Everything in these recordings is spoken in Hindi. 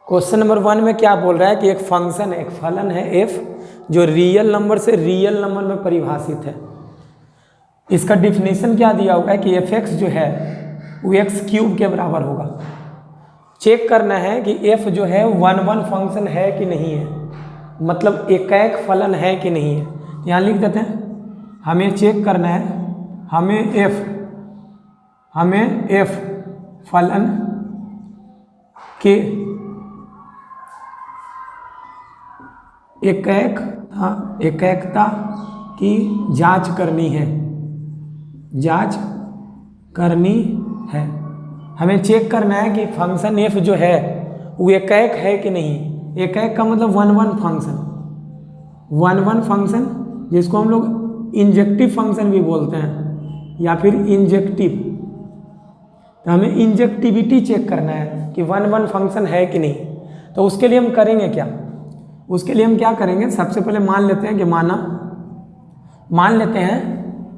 क्वेश्चन नंबर 1 में क्या बोल रहा है कि एक फंक्शन है, एक फलन है f जो रियल नंबर से रियल नंबर में परिभाषित है। इसका डिफिनेशन क्या दिया हुआ है कि f(x) जो है वो x³ के बराबर होगा। चेक करना है कि f जो है 1 फंक्शन है कि नहीं है, मतलब एक फलन है कि नहीं है। यहाँ लिख देते हैं, हमें चेक करना है, हमें f फलन के एकता की जांच करनी है। हमें चेक करना है कि फंक्शन f जो है वो एक है कि नहीं। एक का मतलब 1 फंक्शन जिसको हम लोग इंजेक्टिव फंक्शन भी बोलते हैं या फिर इंजेक्टिव। तो हमें इंजेक्टिविटी चेक करना है कि 1 फंक्शन है कि नहीं। तो उसके लिए हम करेंगे क्या, उसके लिए हम क्या करेंगे, सबसे पहले मान लेते हैं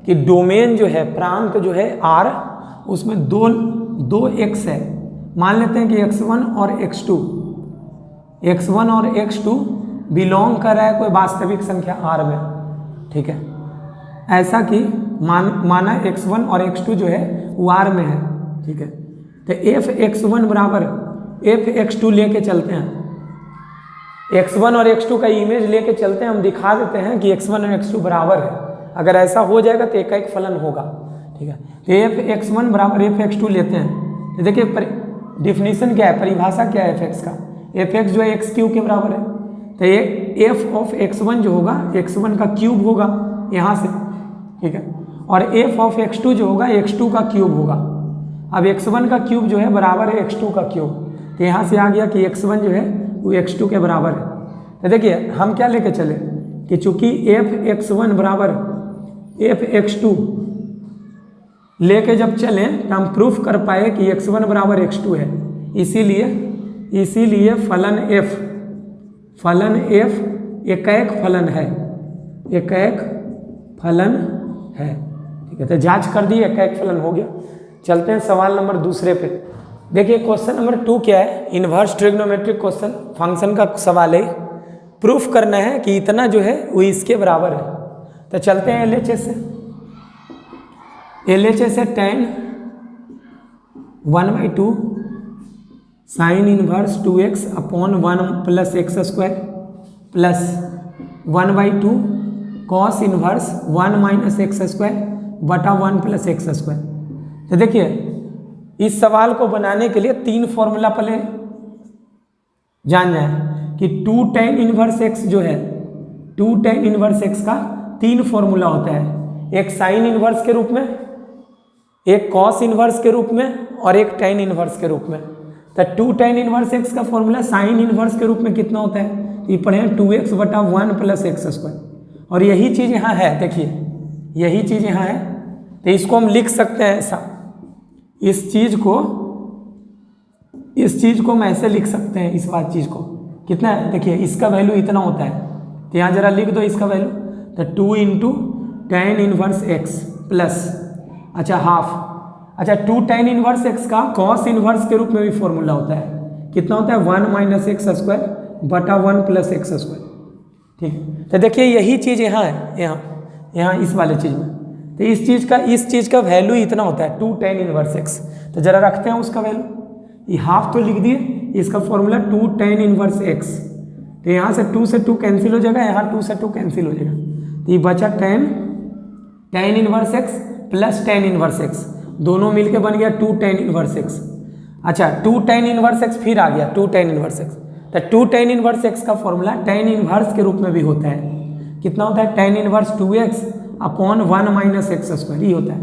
कि डोमेन जो है, प्रांत जो है R, उसमें दो x है। मान लेते हैं कि x1 और x2 बिलोंग कर रहा है कोई वास्तविक संख्या R में, ठीक है। ऐसा कि माना x1 और x2 जो है वो R में है, ठीक है। तो f(x1) बराबर f(x2) लेके चलते हैं, x1 और x2 का इमेज लेके चलते हैं। हम दिखा देते हैं कि x1 और x2 बराबर है। अगर ऐसा हो जाएगा तो एक फलन होगा, ठीक है। तो f(x1) बराबर f(x2) लेते हैं। तो देखिए डिफिनीशन क्या है, परिभाषा क्या है f(x) का। f(x) जो है x³ के बराबर है। तो ये f(x1) जो होगा x1 का क्यूब होगा यहाँ से, ठीक है। और f(x2) जो होगा x2 का क्यूब होगा। अब x1 का क्यूब जो है बराबर है x2 का क्यूब। तो यहाँ से आ गया कि x1 जो है वो x2 के बराबर है। तो देखिए हम क्या लेके चले कि चूंकि f(x1) बराबर f(x2) लेके जब चलें तो हम प्रूफ कर पाए कि x1 बराबर x2 है। इसीलिए फलन f एक फलन है, ठीक है। तो जांच कर दी, एक फलन हो गया। चलते हैं सवाल नंबर दूसरे पे। देखिए क्वेश्चन नंबर 2 क्या है, इन्वर्स ट्रिग्नोमेट्रिक क्वेश्चन, फंक्शन का सवाल है। प्रूफ करना है कि इतना जो है वो इसके बराबर है। तो चलते हैं LHS से tan 1/2 sine inverse 2x upon 1 + x² plus 1/2 cos inverse 1 - x² बटा 1 + x²। तो देखिए इस सवाल को बनाने के लिए 3 फॉर्मूला पहले जान जाए कि 2 tan इनवर्स x जो है, 2 tan इनवर्स x का 3 फॉर्मूला होता है। एक साइन इनवर्स के रूप में, एक कॉस इनवर्स के रूप में और एक tan इनवर्स के रूप में। तो 2 tan इनवर्स x का फॉर्मूला साइन इनवर्स के रूप में कितना होता है, ये पढ़े 2x बटा 1 + x²। और यही चीज़ यहाँ है, देखिए यही चीज़ यहाँ है। तो इसको हम लिख सकते हैं ऐसा, इस चीज़ को हम ऐसे लिख सकते हैं। इस बात चीज़ को कितना है, देखिए इसका वैल्यू इतना होता है। तो यहाँ जरा लिख दो इसका वैल्यू। तो 2 × tan inverse x plus half. 2 tan inverse x का कॉस इनवर्स के रूप में भी फॉर्मूला होता है। कितना होता है, 1 - x² बटा 1 + x², ठीक है। तो देखिए यही चीज़ यहाँ है, यहाँ इस वाले चीज़ में। तो इस चीज़ का वैल्यू इतना होता है 2 tan इनवर्स x। तो जरा रखते हैं उसका वैल्यू, ये हाफ तो लिख दिए, इसका फॉर्मूला 2 tan इनवर्स x। तो यहाँ से 2 से 2 कैंसिल हो जाएगा, यहाँ 2 से 2 कैंसिल हो जाएगा। तो ये बचा tan inverse x plus tan inverse x, दोनों मिलके बन गया 2 tan inverse x। 2 tan inverse x फिर आ गया 2 tan इनवर्स x। तो 2 tan इनवर्स x का फॉर्मूला tan इनवर्स के रूप में भी होता है। कितना होता है, tan inverse 2x upon 1 - x² ही होता है।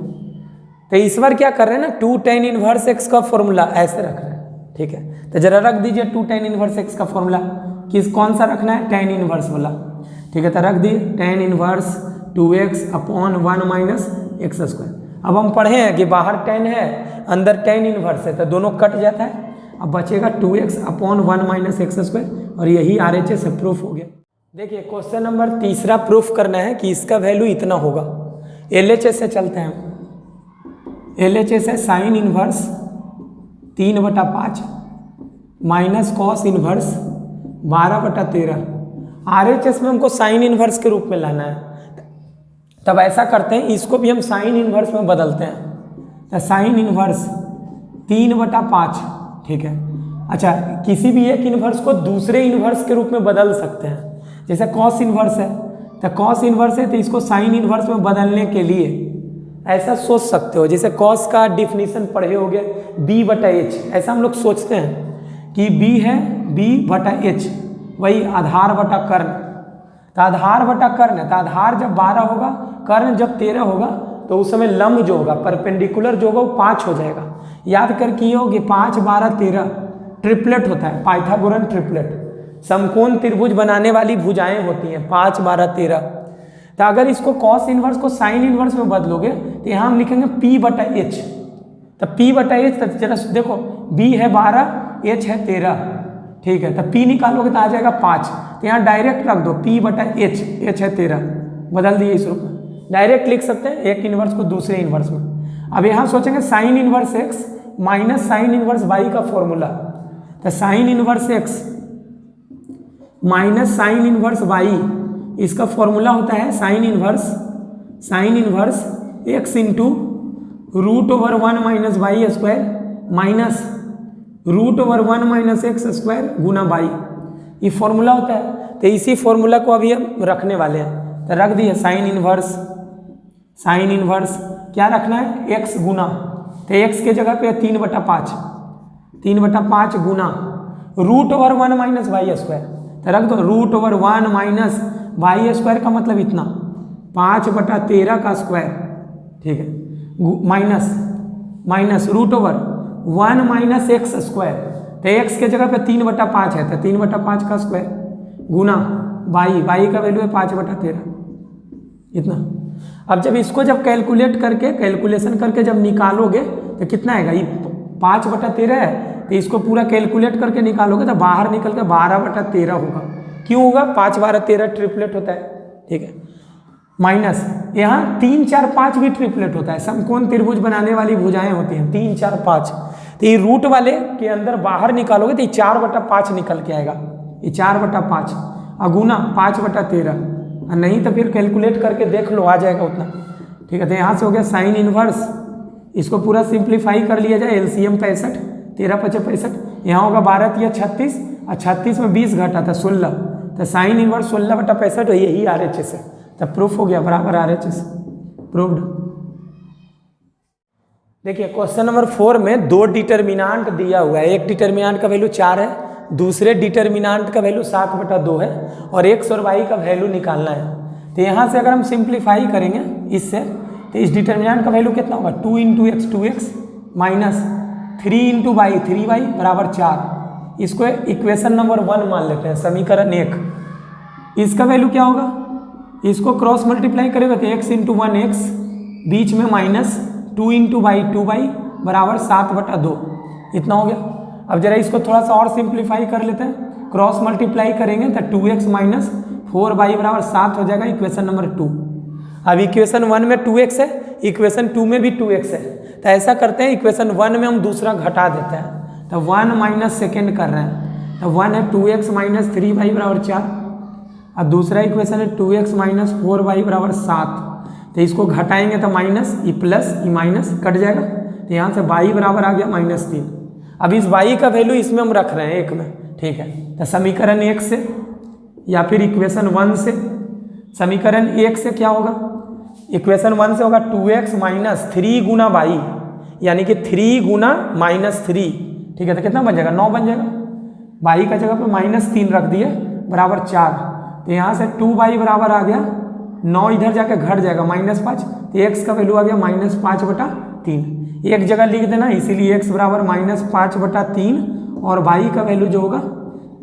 तो इस बार क्या कर रहे हैं ना, 2 tan इनवर्स x का फॉर्मूला ऐसे रख रहे हैं, ठीक है। तो जरा रख दीजिए 2 tan इनवर्स x का फॉर्मूला, कौन सा रखना है, tan इनवर्स वाला, ठीक है। तो रख दिए tan inverse 2x upon 1 - x²। अब हम पढ़े हैं कि बाहर tan है, अंदर tan इनवर्स है, तो दोनों कट जाता है। अब बचेगा 2x अपॉन 1 - x², और यही RHS से प्रूफ हो गया। देखिए क्वेश्चन नंबर 3 प्रूफ करना है कि इसका वैल्यू इतना होगा। LHS से चलते हैं। LHS है sine inverse 3/5 minus cos inverse 12/13। RHS में हमको साइन इनवर्स के रूप में लाना है, तब ऐसा करते हैं इसको भी हम साइन इनवर्स में बदलते हैं। तो साइन इनवर्स 3/5, ठीक है। अच्छा, किसी भी एक इनवर्स को दूसरे इनवर्स के रूप में बदल सकते हैं। जैसे कॉस इनवर्स है, तो कॉस इनवर्स है तो इसको साइन इनवर्स में बदलने के लिए ऐसा सोच सकते हो, जैसे कॉस का डिफिनीशन पढ़े होगे B/H, ऐसा हम लोग सोचते हैं कि B है B/H, वही आधार बटा कर्ण। तो आधार बटा कर्ण है, तो आधार जब 12 होगा, कर्ण जब 13 होगा, तो उस समय लंब जो होगा, परपेंडिकुलर जो होगा वो 5 हो जाएगा। याद कर किए होगे 5, 12, 13 ट्रिपलेट होता है, पाइथागोरन ट्रिपलेट। समकोण त्रिभुज बनाने वाली भुजाएं होती हैं 5, 12, 13। तो अगर इसको कॉस इनवर्स को साइन इनवर्स में बदलोगे तो यहाँ हम लिखेंगे P/H। तो P/H, तो जरा देखो B है 12, H है 13, ठीक है। तो P निकालोगे तो आ जाएगा 5, तो यहाँ डायरेक्ट रख दो P/H, H है 13, बदल दिए इस रूप में। डायरेक्ट लिख सकते हैं एक इनवर्स को दूसरे इनवर्स में। अब यहाँ सोचेंगे sine inverse x minus sine inverse y का फॉर्मूला। तो sine inverse x minus sine inverse y, इसका फॉर्मूला होता है sine inverse x into √1 minus Y square minus √1 minus X square गुना y, ये फॉर्मूला होता है। तो इसी फॉर्मूला को अभी हम रखने वाले हैं, तो रख दिए साइन इनवर्स क्या रखना है x गुना, तो x के जगह पे 3/5 गुना √1 माइनस वाई स्क्वायर, तो रख दो √1 माइनस वाई स्क्वायर का मतलब इतना 5/13 का स्क्वायर, ठीक है, माइनस √1 माइनस एक्स स्क्वायर, तो x के जगह पे 3/5 है, तो 3/5 का स्क्वायर गुना y का वैल्यू है 5/13, इतना। अब जब इसको जब कैलकुलेशन करके जब निकालोगे तो कितना आएगा, ये 5/13 है, तो इसको पूरा कैलकुलेट करके निकालोगे तो बाहर निकल के 12/13 होगा। क्यों होगा, 5, 12, 13 ट्रिपलेट होता है, ठीक है। माइनस यहाँ 3, 4, 5 भी ट्रिपलेट होता है, समकोण त्रिभुज बनाने वाली भुजाएं होती हैं 3, 4, 5। तो ये रूट वाले के अंदर बाहर निकालोगे तो ये 4/5 निकल के आएगा, ये 4/5 अगुना 5/13, और नहीं तो फिर कैलकुलेट करके देख लो आ जाएगा उतना, ठीक है। तो यहाँ से हो गया साइन इनवर्स, इसको पूरा सिंप्लीफाई कर लिया जाए, LCM 65, 13×5 = 65, यहाँ होगा 12×3 = 36, और 36 में 20 घटा था 16, तो साइन इनवर्स 16/65 यही RHS है। तब प्रूफ हो गया, बराबर RHS प्रूव्ड। देखिए क्वेश्चन नंबर 4 में 2 डिटर्मिनांट दिया हुआ है, एक डिटर्मिनांट का वैल्यू 4 है, दूसरे डिटर्मिनांट का वैल्यू 7/2 है, और x और y का वैल्यू निकालना है। तो यहाँ से अगर हम सिंप्लीफाई करेंगे इससे, तो इस डिटर्मिनांट का वैल्यू कितना होगा, 2 × x 2x minus 3 × y 3y बराबर 4। इसको इक्वेशन नंबर 1 मान लेते हैं, समीकरण 1। इसका वैल्यू क्या होगा, इसको क्रॉस मल्टीप्लाई करेगा तो x × 1x बीच में माइनस 2 × y 2y बराबर 7/2, इतना हो गया। अब जरा इसको थोड़ा सा और सिंप्लीफाई कर लेते हैं, क्रॉस मल्टीप्लाई करेंगे तो 2x माइनस 4y बराबर 7 हो जाएगा, इक्वेशन नंबर 2। अब इक्वेशन 1 में 2x है, इक्वेशन 2 में भी 2x है, तो ऐसा करते हैं इक्वेशन 1 में हम दूसरा घटा देते हैं, तो 1 माइनस सेकेंड कर रहे हैं, तो 1 है 2x माइनस 3y बराबर 4, और दूसरा इक्वेशन है 2x माइनस 4y बराबर 7, तो इसको घटाएंगे तो minus E plus E minus cut जाएगा, तो यहाँ से y बराबर आ गया -3। अब इस y का वैल्यू इसमें हम रख रहे हैं एक में, ठीक है। तो समीकरण 1 से या फिर इक्वेशन 1 से, समीकरण 1 से क्या होगा, इक्वेशन 1 से होगा 2x माइनस 3 गुना y, यानी कि 3 गुना -3, ठीक है। तो कितना बन जाएगा, 9 बन जाएगा। y का जगह पे -3 रख दिए बराबर 4, तो यहाँ से 2y बराबर आ गया 9, इधर जाके घट जाएगा -5, तो x का वैल्यू आ गया -5/3। एक जगह लिख देना, इसीलिए x बराबर -5/3, और y का वैल्यू जो होगा,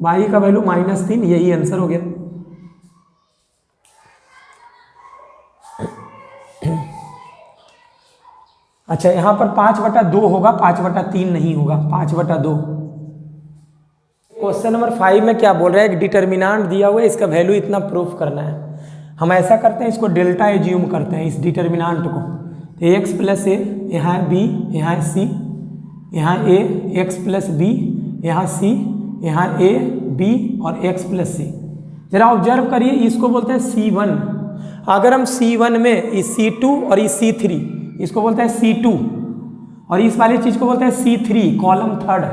y का वैल्यू -3, यही आंसर हो गया। अच्छा, यहाँ पर 5/2 होगा, 5/3 नहीं होगा, 5/2। क्वेश्चन नंबर 5 में क्या बोल रहा है, एक डिटर्मिनांट दिया हुआ है, इसका वैल्यू इतना प्रूफ करना है। हम ऐसा करते हैं, इसको डेल्टा एज्यूम करते हैं इस डिटर्मिनांट को, तो x + a, यहाँ है b, यहाँ है c, यहाँ a, x + b, यहाँ c, यहाँ a b और x प्लस c। जरा ऑब्जर्व करिए, इसको बोलते हैं C1। अगर हम C1 में इस C2 और इस C3, इसको बोलते हैं C2 और इस वाली चीज़ को बोलते हैं C3, कॉलम थर्ड।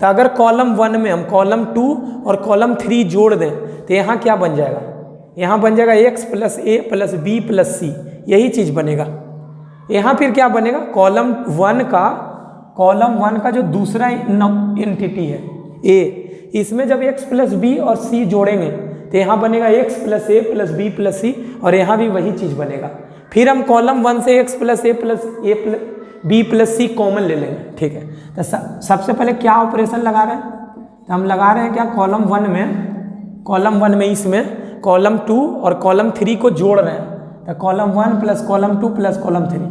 तो अगर कॉलम 1 में हम कॉलम 2 और कॉलम 3 जोड़ दें तो यहाँ क्या बन जाएगा? यहाँ बन जाएगा x plus a plus b plus c, यही चीज़ बनेगा। यहाँ फिर क्या बनेगा? कॉलम 1 का जो दूसरा एंटिटी है a, इसमें जब x प्लस b और c जोड़ेंगे तो यहाँ बनेगा x plus a plus b plus c, और यहाँ भी वही चीज़ बनेगा। फिर हम कॉलम 1 से x plus a plus b plus c common ले लेंगे, ठीक है। तो सबसे पहले क्या ऑपरेशन लगा रहे हैं? तो हम लगा रहे हैं क्या? कॉलम 1 में इसमें कॉलम 2 और कॉलम 3 को जोड़ रहे हैं। तो column 1 plus column 2 plus column 3।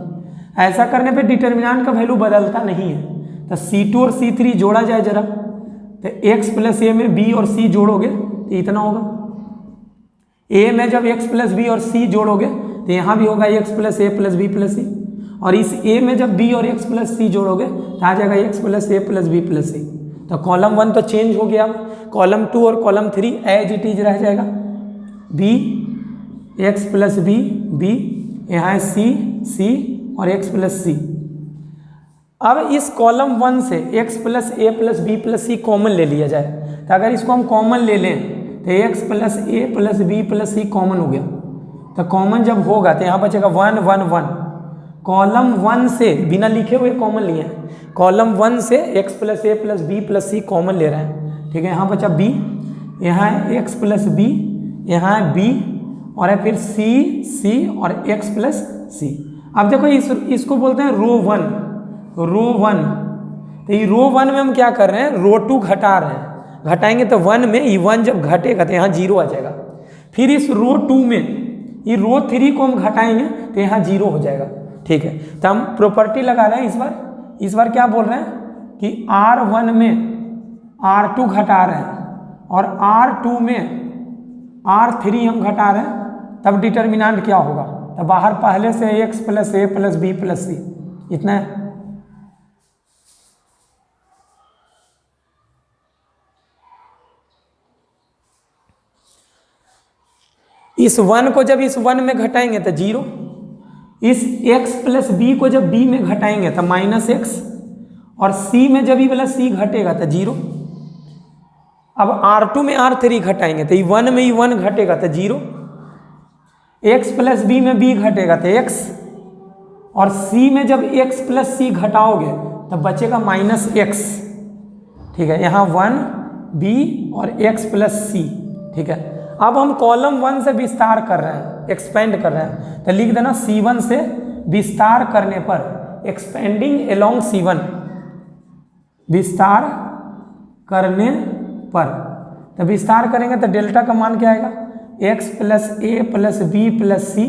ऐसा करने पे डिटर्मिनेंट का वैल्यू बदलता नहीं है। तो C2 और C3 जोड़ा जाए जरा, तो x प्लस a में b और c जोड़ोगे तो इतना होगा। a में जब x प्लस b और c जोड़ोगे तो यहाँ भी होगा x plus a plus b plus c, और इस a में जब b और x प्लस c जोड़ोगे तो आ जाएगा x plus a plus b plus c। तो कॉलम 1 तो चेंज हो गया, कॉलम 2 और कॉलम 3 एज इट इज रह जाएगा। b x प्लस b, यहाँ है c और x प्लस c। अब इस कॉलम 1 से x plus a plus b plus c common ले लिया जाए। तो अगर इसको हम कॉमन ले लें तो x plus a plus b plus c common हो गया। तो कॉमन जब होगा तो यहाँ बचेगा 1 1 1। कॉलम 1 से बिना लिखे हुए कॉमन लिए हैं, कॉलम 1 से x plus a plus b plus c common ले रहे हैं, ठीक है। यहाँ बचा b, यहाँ है x प्लस b, यहाँ है b और है फिर c और x प्लस c। अब देखो इसको बोलते हैं रो 1। तो ये रो 1 में हम क्या कर रहे हैं? रो 2 घटा रहे हैं। घटाएंगे तो 1 में ये 1 जब घटेगा तो यहाँ 0 आ जाएगा। फिर इस रो 2 में ये रो 3 को हम घटाएंगे तो यहाँ 0 हो जाएगा, ठीक है। तो हम प्रॉपर्टी लगा रहे हैं इस बार क्या बोल रहे हैं कि R1 में R2 घटा रहे हैं और R2 में R3 हम घटा रहे हैं, तब डिटर्मिनेंट क्या होगा? तो बाहर पहले से x plus a plus b plus c इतना है। इस 1 को जब इस 1 में घटाएंगे तो 0, इस x प्लस b को जब b में घटाएंगे तो माइनस x, और c में जब ये वाला c घटेगा तो 0। अब R2 में R3 घटाएंगे तो 1 में 1 घटेगा तो 0, x प्लस b में b घटेगा तो x, और c में जब x प्लस c घटाओगे तो बचेगा माइनस x, ठीक है। यहाँ 1 b और x प्लस c, ठीक है। अब हम कॉलम 1 से विस्तार कर रहे हैं, एक्सपेंड कर रहे हैं, तो लिख देना C1 से विस्तार करने पर, एक्सपेंडिंग अलोंग C1, विस्तार करने पर। तो विस्तार करेंगे तो डेल्टा का मान क्या आएगा? x plus a plus b plus c।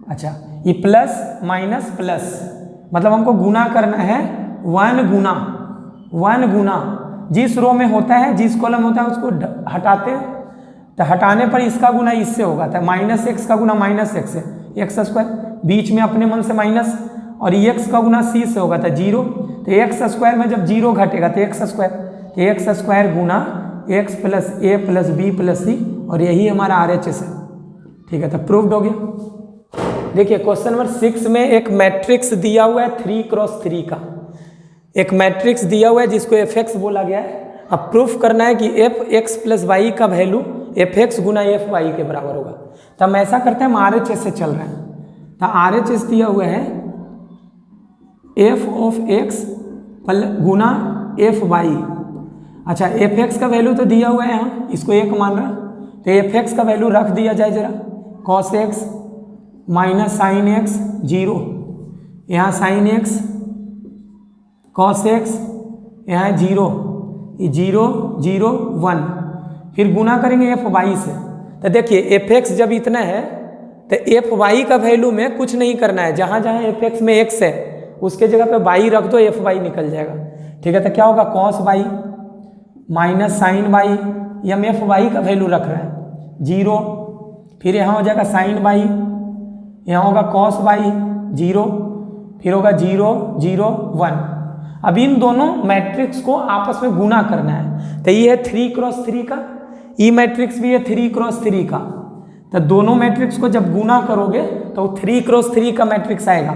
अच्छा, ये प्लस माइनस प्लस, मतलब हमको गुना करना है 1 गुना जिस रो में होता है, जिस कॉलम होता है उसको हटाते हैं, तो हटाने पर इसका गुना इससे होगा। तो माइनस एक्स का गुना माइनस एक्स है, एक्स स्क्वायर, बीच में अपने मन से माइनस, और एक्स का गुना सी से होगा तो 0। तो एक्स स्क्वायर में जब 0 घटेगा तो एक्स स्क्वायर, तो एक्स स्क्वायर गुना एक्स प्लस ए प्लस बी प्लस सी, और यही हमारा RHS है, ठीक है। तो प्रूव्ड हो गया। देखिए क्वेश्चन नंबर 6 में एक मैट्रिक्स दिया हुआ है 3x3 का, एक मैट्रिक्स दिया हुआ है जिसको fx बोला गया है। अब प्रूफ करना है कि fx प्लस वाई का वैल्यू fx गुना fy के बराबर होगा। तो हम ऐसा करते हैं, हम RHS से चल रहे हैं। तो RHS दिया हुआ है f of x Guna fy। अच्छा, fx का वैल्यू तो दिया हुआ है यहाँ, इसको 1 मान रहा, तो fx का वैल्यू रख दिया जाए जरा, cos x minus sine x 0, यहाँ साइन x, cos x, यहाँ 0, 0 0 1, फिर गुना करेंगे fy से। तो देखिए fx जब इतना है तो fy का वैल्यू में कुछ नहीं करना है, जहाँ जहाँ fx में x है उसके जगह पे y रख दो, fy निकल जाएगा, ठीक है। तो क्या होगा? cos y minus sine y, ये हम fy का वैल्यू रख रहे हैं 0, फिर यहाँ हो जाएगा साइन y, यहाँ होगा cos y 0, फिर होगा 0 0 1। अब इन दोनों मैट्रिक्स को आपस में गुना करना है। तो ये है 3x3 का, ई मैट्रिक्स भी है 3x3 का। तो दोनों मैट्रिक्स को जब गुना करोगे तो 3x3 का मैट्रिक्स आएगा।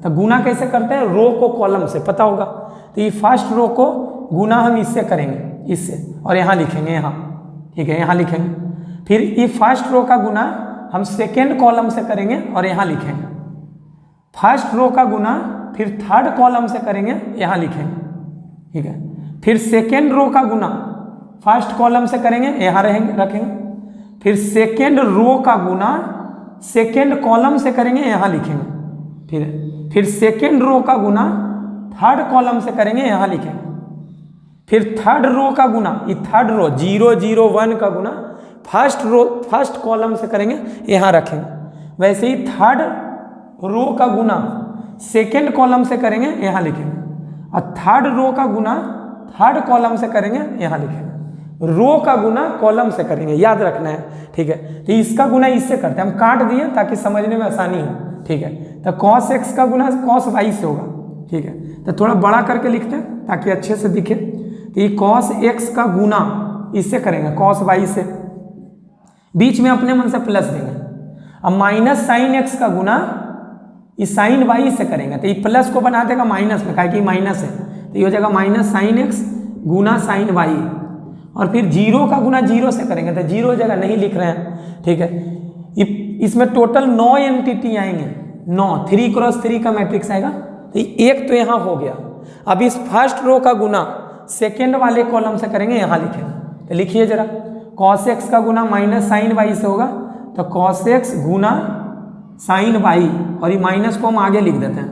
तो गुना कैसे करते हैं, रो को कॉलम से, पता होगा। तो ये फर्स्ट रो को गुना हम इससे करेंगे, इससे, और यहाँ लिखेंगे, यहाँ, ठीक है, यहाँ लिखेंगे। फिर ये फर्स्ट रो का गुना हम सेकेंड कॉलम से करेंगे और यहाँ लिखेंगे। फर्स्ट रो का गुना फिर थर्ड कॉलम से करेंगे, यहाँ लिखेंगे, ठीक है। फिर सेकेंड रो का गुना फर्स्ट कॉलम से करेंगे, यहाँ रखेंगे। फिर सेकेंड रो का गुना सेकेंड कॉलम से करेंगे, यहाँ लिखेंगे। फिर सेकेंड रो का गुना थर्ड कॉलम से करेंगे, यहाँ लिखेंगे। फिर थर्ड रो का गुना, ये थर्ड रो 0 0 1 का गुना फर्स्ट कॉलम से करेंगे, यहाँ रखेंगे। वैसे ही थर्ड रो का गुना सेकेंड कॉलम से करेंगे, यहाँ लिखेंगे। और थर्ड रो का गुना थर्ड कॉलम से करेंगे, यहाँ लिखेंगे। रो का गुना कॉलम से करेंगे, याद रखना है, ठीक है। तो इसका गुना इससे करते हैं, हम काट दिए ताकि समझने में आसानी हो, ठीक है। तो cos x का गुना cos y से होगा, ठीक है। तो थोड़ा बड़ा करके लिखते हैं ताकि अच्छे से दिखे। तो ये cos x का गुना इससे करेंगे, cos y से, बीच में अपने मन से प्लस देंगे। अब माइनस साइन x का गुना इस साइन y से करेंगे, तो ये प्लस को बना देगा माइनस में, काहे कि माइनस है, तो ये हो जाएगा माइनस साइन x गुना साइन y। और फिर 0 का गुना 0 से करेंगे, तो 0 जगह नहीं लिख रहे हैं, ठीक है। इसमें टोटल 9 एंटिटी आएंगे, 9, 3x3 का मैट्रिक्स आएगा। तो एक तो यहाँ हो गया। अब इस फर्स्ट रो का गुना सेकेंड वाले कॉलम से करेंगे, यहाँ लिखेंगे। तो लिखिए जरा, cos x का गुना माइनस साइन y से होगा, तो cos x गुना साइन y, और ये माइनस को हम आगे लिख देते हैं।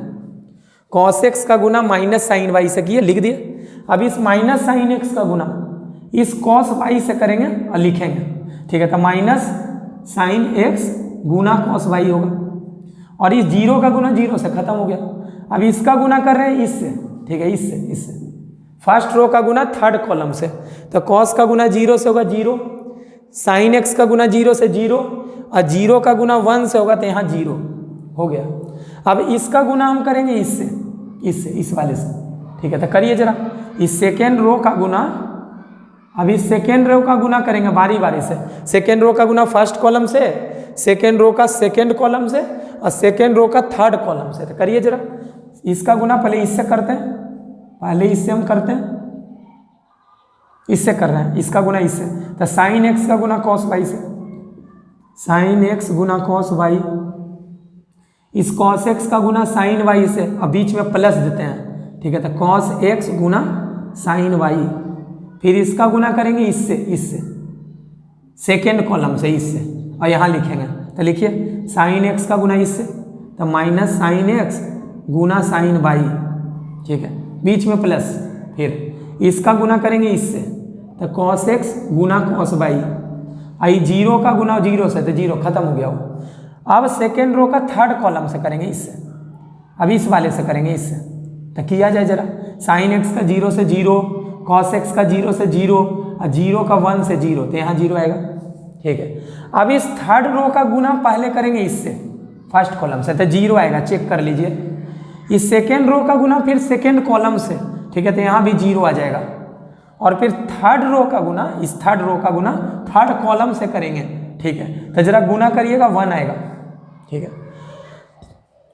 cos x का गुना माइनस साइन y से किए, लिख दिए। अब इस माइनस साइन x का गुना इस cos y से करेंगे और लिखेंगे, ठीक है। तो माइनस साइन x गुना cos y होगा, और इस 0 का गुना 0 से खत्म हो गया। अब इसका गुना कर रहे हैं इससे, ठीक है, इससे फर्स्ट रो का गुना थर्ड कॉलम से, तो cos का गुना 0 से होगा 0, साइन x का गुना 0 से 0, और 0 का गुना 1 से होगा, तो यहाँ 0 हो गया। अब इसका गुना हम करेंगे इससे, इस वाले से, ठीक है। तो करिए जरा, इस सेकेंड रो का गुना, अभी सेकेंड रो का गुना करेंगे बारी बारी से। सेकेंड रो का गुना फर्स्ट कॉलम से, सेकेंड रो का सेकेंड कॉलम से, और सेकेंड रो का थर्ड कॉलम से। तो करिए जरा, इसका गुना पहले इससे करते हैं, पहले इससे हम करते हैं, इससे कर रहे हैं, इसका गुना इससे। तो साइन x का गुना cos y से, साइन x गुना cos y, इस cos x का गुना साइन y से, अब बीच में प्लस देते हैं, ठीक है। तो cos x गुना साइन y, फिर इसका गुना करेंगे इससे सेकेंड कॉलम से, इससे, और यहाँ लिखेंगे। तो लिखिए, साइन x का गुना इससे, तो माइनस साइन x गुना साइन y, ठीक है, बीच में प्लस। फिर इसका गुना करेंगे इससे, तो cos x गुना cos y, आई 0 का गुना 0 से, तो 0 खत्म हो गया वो। अब सेकेंड रो का थर्ड कॉलम से करेंगे इससे, अब इस वाले से करेंगे इससे। तो किया जाए जरा, साइन x का 0 से 0, cos x का 0 से 0, और 0 का 1 से 0, तो यहाँ 0 आएगा, ठीक है। अब इस थर्ड रो का गुना पहले करेंगे इससे, फर्स्ट कॉलम से, तो 0 आएगा, चेक कर लीजिए। इस सेकेंड रो का गुना फिर सेकेंड कॉलम से, ठीक है, तो यहाँ भी 0 आ जाएगा। और फिर थर्ड रो का गुना, इस थर्ड रो का गुना थर्ड कॉलम से करेंगे, ठीक है। तो जरा गुना करिएगा, 1 आएगा, ठीक है।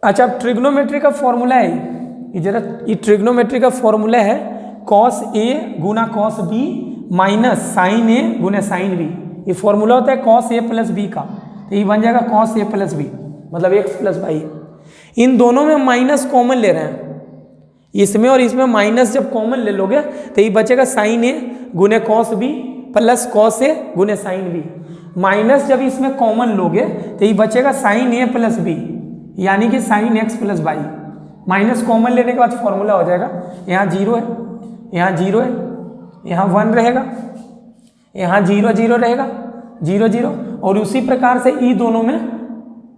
अच्छा, अब ट्रिग्नोमेट्री का फॉर्मूला है ये, जरा ये ट्रिग्नोमेट्री का फॉर्मूला है cos a गुना cos b minus sine a गुना साइन b। ये फॉर्मूला होता है cos a प्लस b का, तो ये बन जाएगा cos a प्लस b, मतलब x प्लस y। इन दोनों में माइनस कॉमन ले रहे हैं, इसमें और इसमें माइनस जब कॉमन ले लोगे तो ये बचेगा साइन a गुने cos b plus cos a गुने साइन b। माइनस जब इसमें कॉमन लोगे तो ये बचेगा साइन a प्लस b, यानी कि sine x plus y। Minus common लेने के बाद फॉर्मूला हो जाएगा, यहाँ 0 है, यहाँ 0 है, यहाँ 1 रहेगा, यहाँ 0 0 रहेगा, 0 0, और उसी प्रकार से ई दोनों में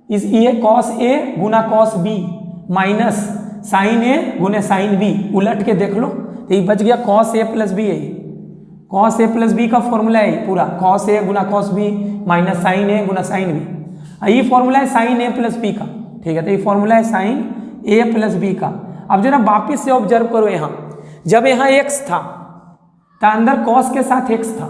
इस ये cos a गुना cos b minus sine a गुने साइन b, उलट के देख लो तो ये बच गया cos a प्लस b है। cos a प्लस b का फॉर्मूला है पूरा, cos a गुना cos b minus sine a गुना साइन b। ये फॉर्मूला है साइन a प्लस b का, ठीक है। तो ये फॉर्मूला है साइन a प्लस b का। अब जरा वापिस से ऑब्जर्व करो, यहाँ जब यहाँ x था तो अंदर cos के साथ x था,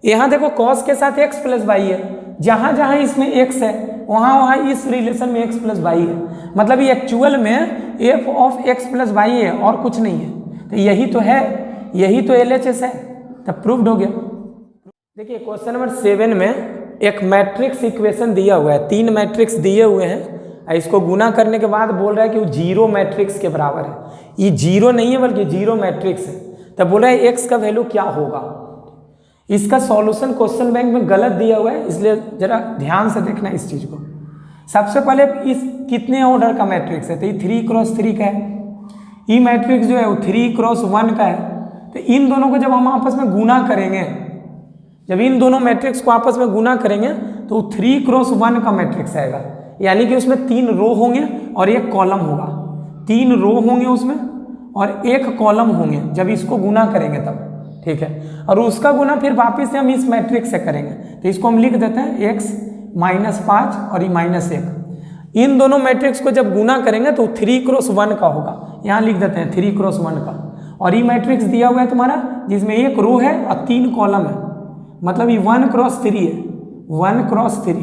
यहाँ देखो cos के साथ x प्लस वाई है, जहाँ जहाँ इसमें x है वहाँ वहाँ इस रिलेशन में x प्लस वाई है, मतलब ये एक्चुअल में f of x plus y है और कुछ नहीं है। तो यही तो है, यही तो LHS है, तब प्रूव्ड हो गया। देखिए क्वेश्चन नंबर 7 में एक मैट्रिक्स इक्वेशन दिया हुआ है, 3 मैट्रिक्स दिए हुए हैं, इसको गुना करने के बाद बोल रहा है कि वो जीरो मैट्रिक्स के बराबर है। ये जीरो नहीं है बल्कि जीरो मैट्रिक्स है, तब बोल रहा है x का वैल्यू क्या होगा। इसका सॉल्यूशन क्वेश्चन बैंक में गलत दिया हुआ है, इसलिए जरा ध्यान से देखना इस चीज को। सबसे पहले इस कितने ऑर्डर का मैट्रिक्स है, तो ये 3x3 का है। ये मैट्रिक्स जो है वो 3x1 का है। तो इन दोनों को जब हम आपस में गुना करेंगे, जब इन दोनों मैट्रिक्स को आपस में गुना करेंगे तो 3x1 का मैट्रिक्स आएगा, यानी कि उसमें 3 रो होंगे और 1 कॉलम होगा। 3 रो होंगे उसमें और 1 कॉलम होंगे जब इसको गुना करेंगे तब, ठीक है। और उसका गुना फिर वापस से हम इस मैट्रिक्स से करेंगे, तो इसको हम लिख देते हैं x -5 और ये -1। इन दोनों मैट्रिक्स को जब गुना करेंगे तो 3x1 का होगा, यहाँ लिख देते हैं 3x1 का। और ये मैट्रिक्स दिया हुआ है तुम्हारा जिसमें 1 रो है और 3 कॉलम है, मतलब ये 1x3 है, 1x3,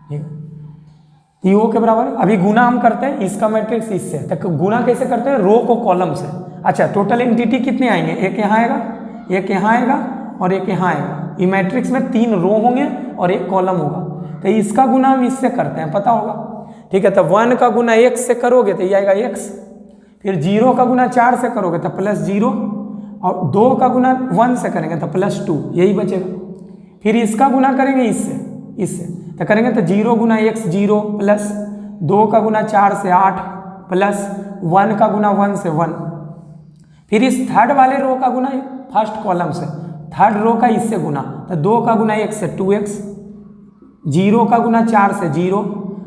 ठीक है। ये O के बराबर है। अभी गुना हम करते हैं इसका मैट्रिक्स इससे, तो गुना कैसे करते हैं, रो को कॉलम से। अच्छा टोटल एंटिटी कितने आएंगे, एक यहाँ आएगा, एक यहाँ आएगा और एक यहाँ आएगा। ये मैट्रिक्स में 3 रो होंगे और 1 कॉलम होगा, तो इसका गुना हम इससे करते हैं, पता होगा, ठीक है। तो 1 का गुना x से करोगे तो ये आएगा x, फिर 0 का गुना 4 से करोगे तो +0, और 2 का गुना 1 से करेंगे तो +2, यही बचेगा। फिर इसका गुना करेंगे इससे तो करेंगे तो 0 गुना x 0 प्लस 2 का गुना 4 से 8 प्लस 1 का गुना 1 से 1। फिर इस थर्ड वाले रो का गुना फर्स्ट कॉलम से, थर्ड रो का इससे गुना, तो 2 का गुना 1 से 2x, 0 का गुना 4 से 0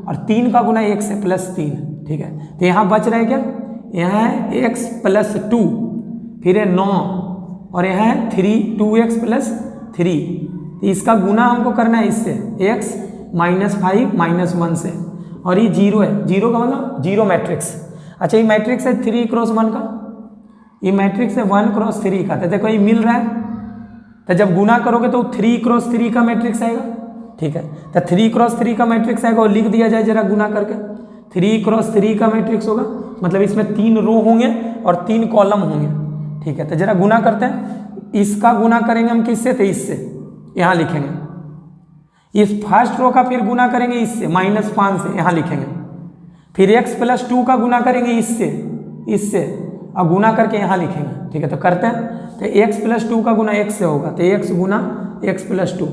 और 3 का गुना 1 से +3, ठीक है। तो यहाँ बच रहा है क्या, यहाँ है x + 2, फिर है 9 और यहाँ है 2x + 3। तो इसका गुना हमको करना है इससे, x -5 -1 से, और ये 0 है, 0 का मतलब जीरो मैट्रिक्स। अच्छा ये मैट्रिक्स है 3x1 का, ये मैट्रिक्स है 1x3 का, तो देखो ये मिल रहा है, तो जब गुना करोगे तो 3x3 का मैट्रिक्स आएगा, ठीक है। तो 3x3 का मैट्रिक्स आएगा और लिख दिया जाए जरा गुना करके, 3x3 का मैट्रिक्स होगा, मतलब इसमें 3 रो होंगे और 3 कॉलम होंगे, ठीक है। तो जरा गुना करते हैं, इसका गुना करेंगे हम किससे, तो इससे, यहाँ लिखेंगे। इस फर्स्ट रो का फिर गुना करेंगे इससे -5 से, यहाँ लिखेंगे। फिर x + 2 का गुना करेंगे इससे और गुना करके यहाँ लिखेंगे, ठीक है। तो करते हैं, तो x + 2 का गुना x से होगा, तो x गुना x + 2,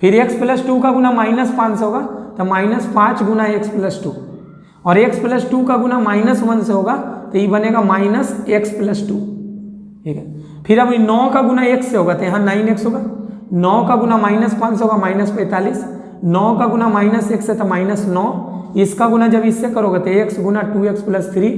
फिर x + 2 का गुना -5 से होगा, तो -5 गुना x + 2, और x + 2 का गुना -1 से होगा, तो ये बनेगा -x + 2, ठीक है। फिर अब 9 का गुना x से होगा, तो यहाँ 9x होगा, 9 का गुना -5 से होगा -45, 9 का गुना -1 से तो -9, इसका गुना जब इससे करोगे तो x गुना 2x + 3,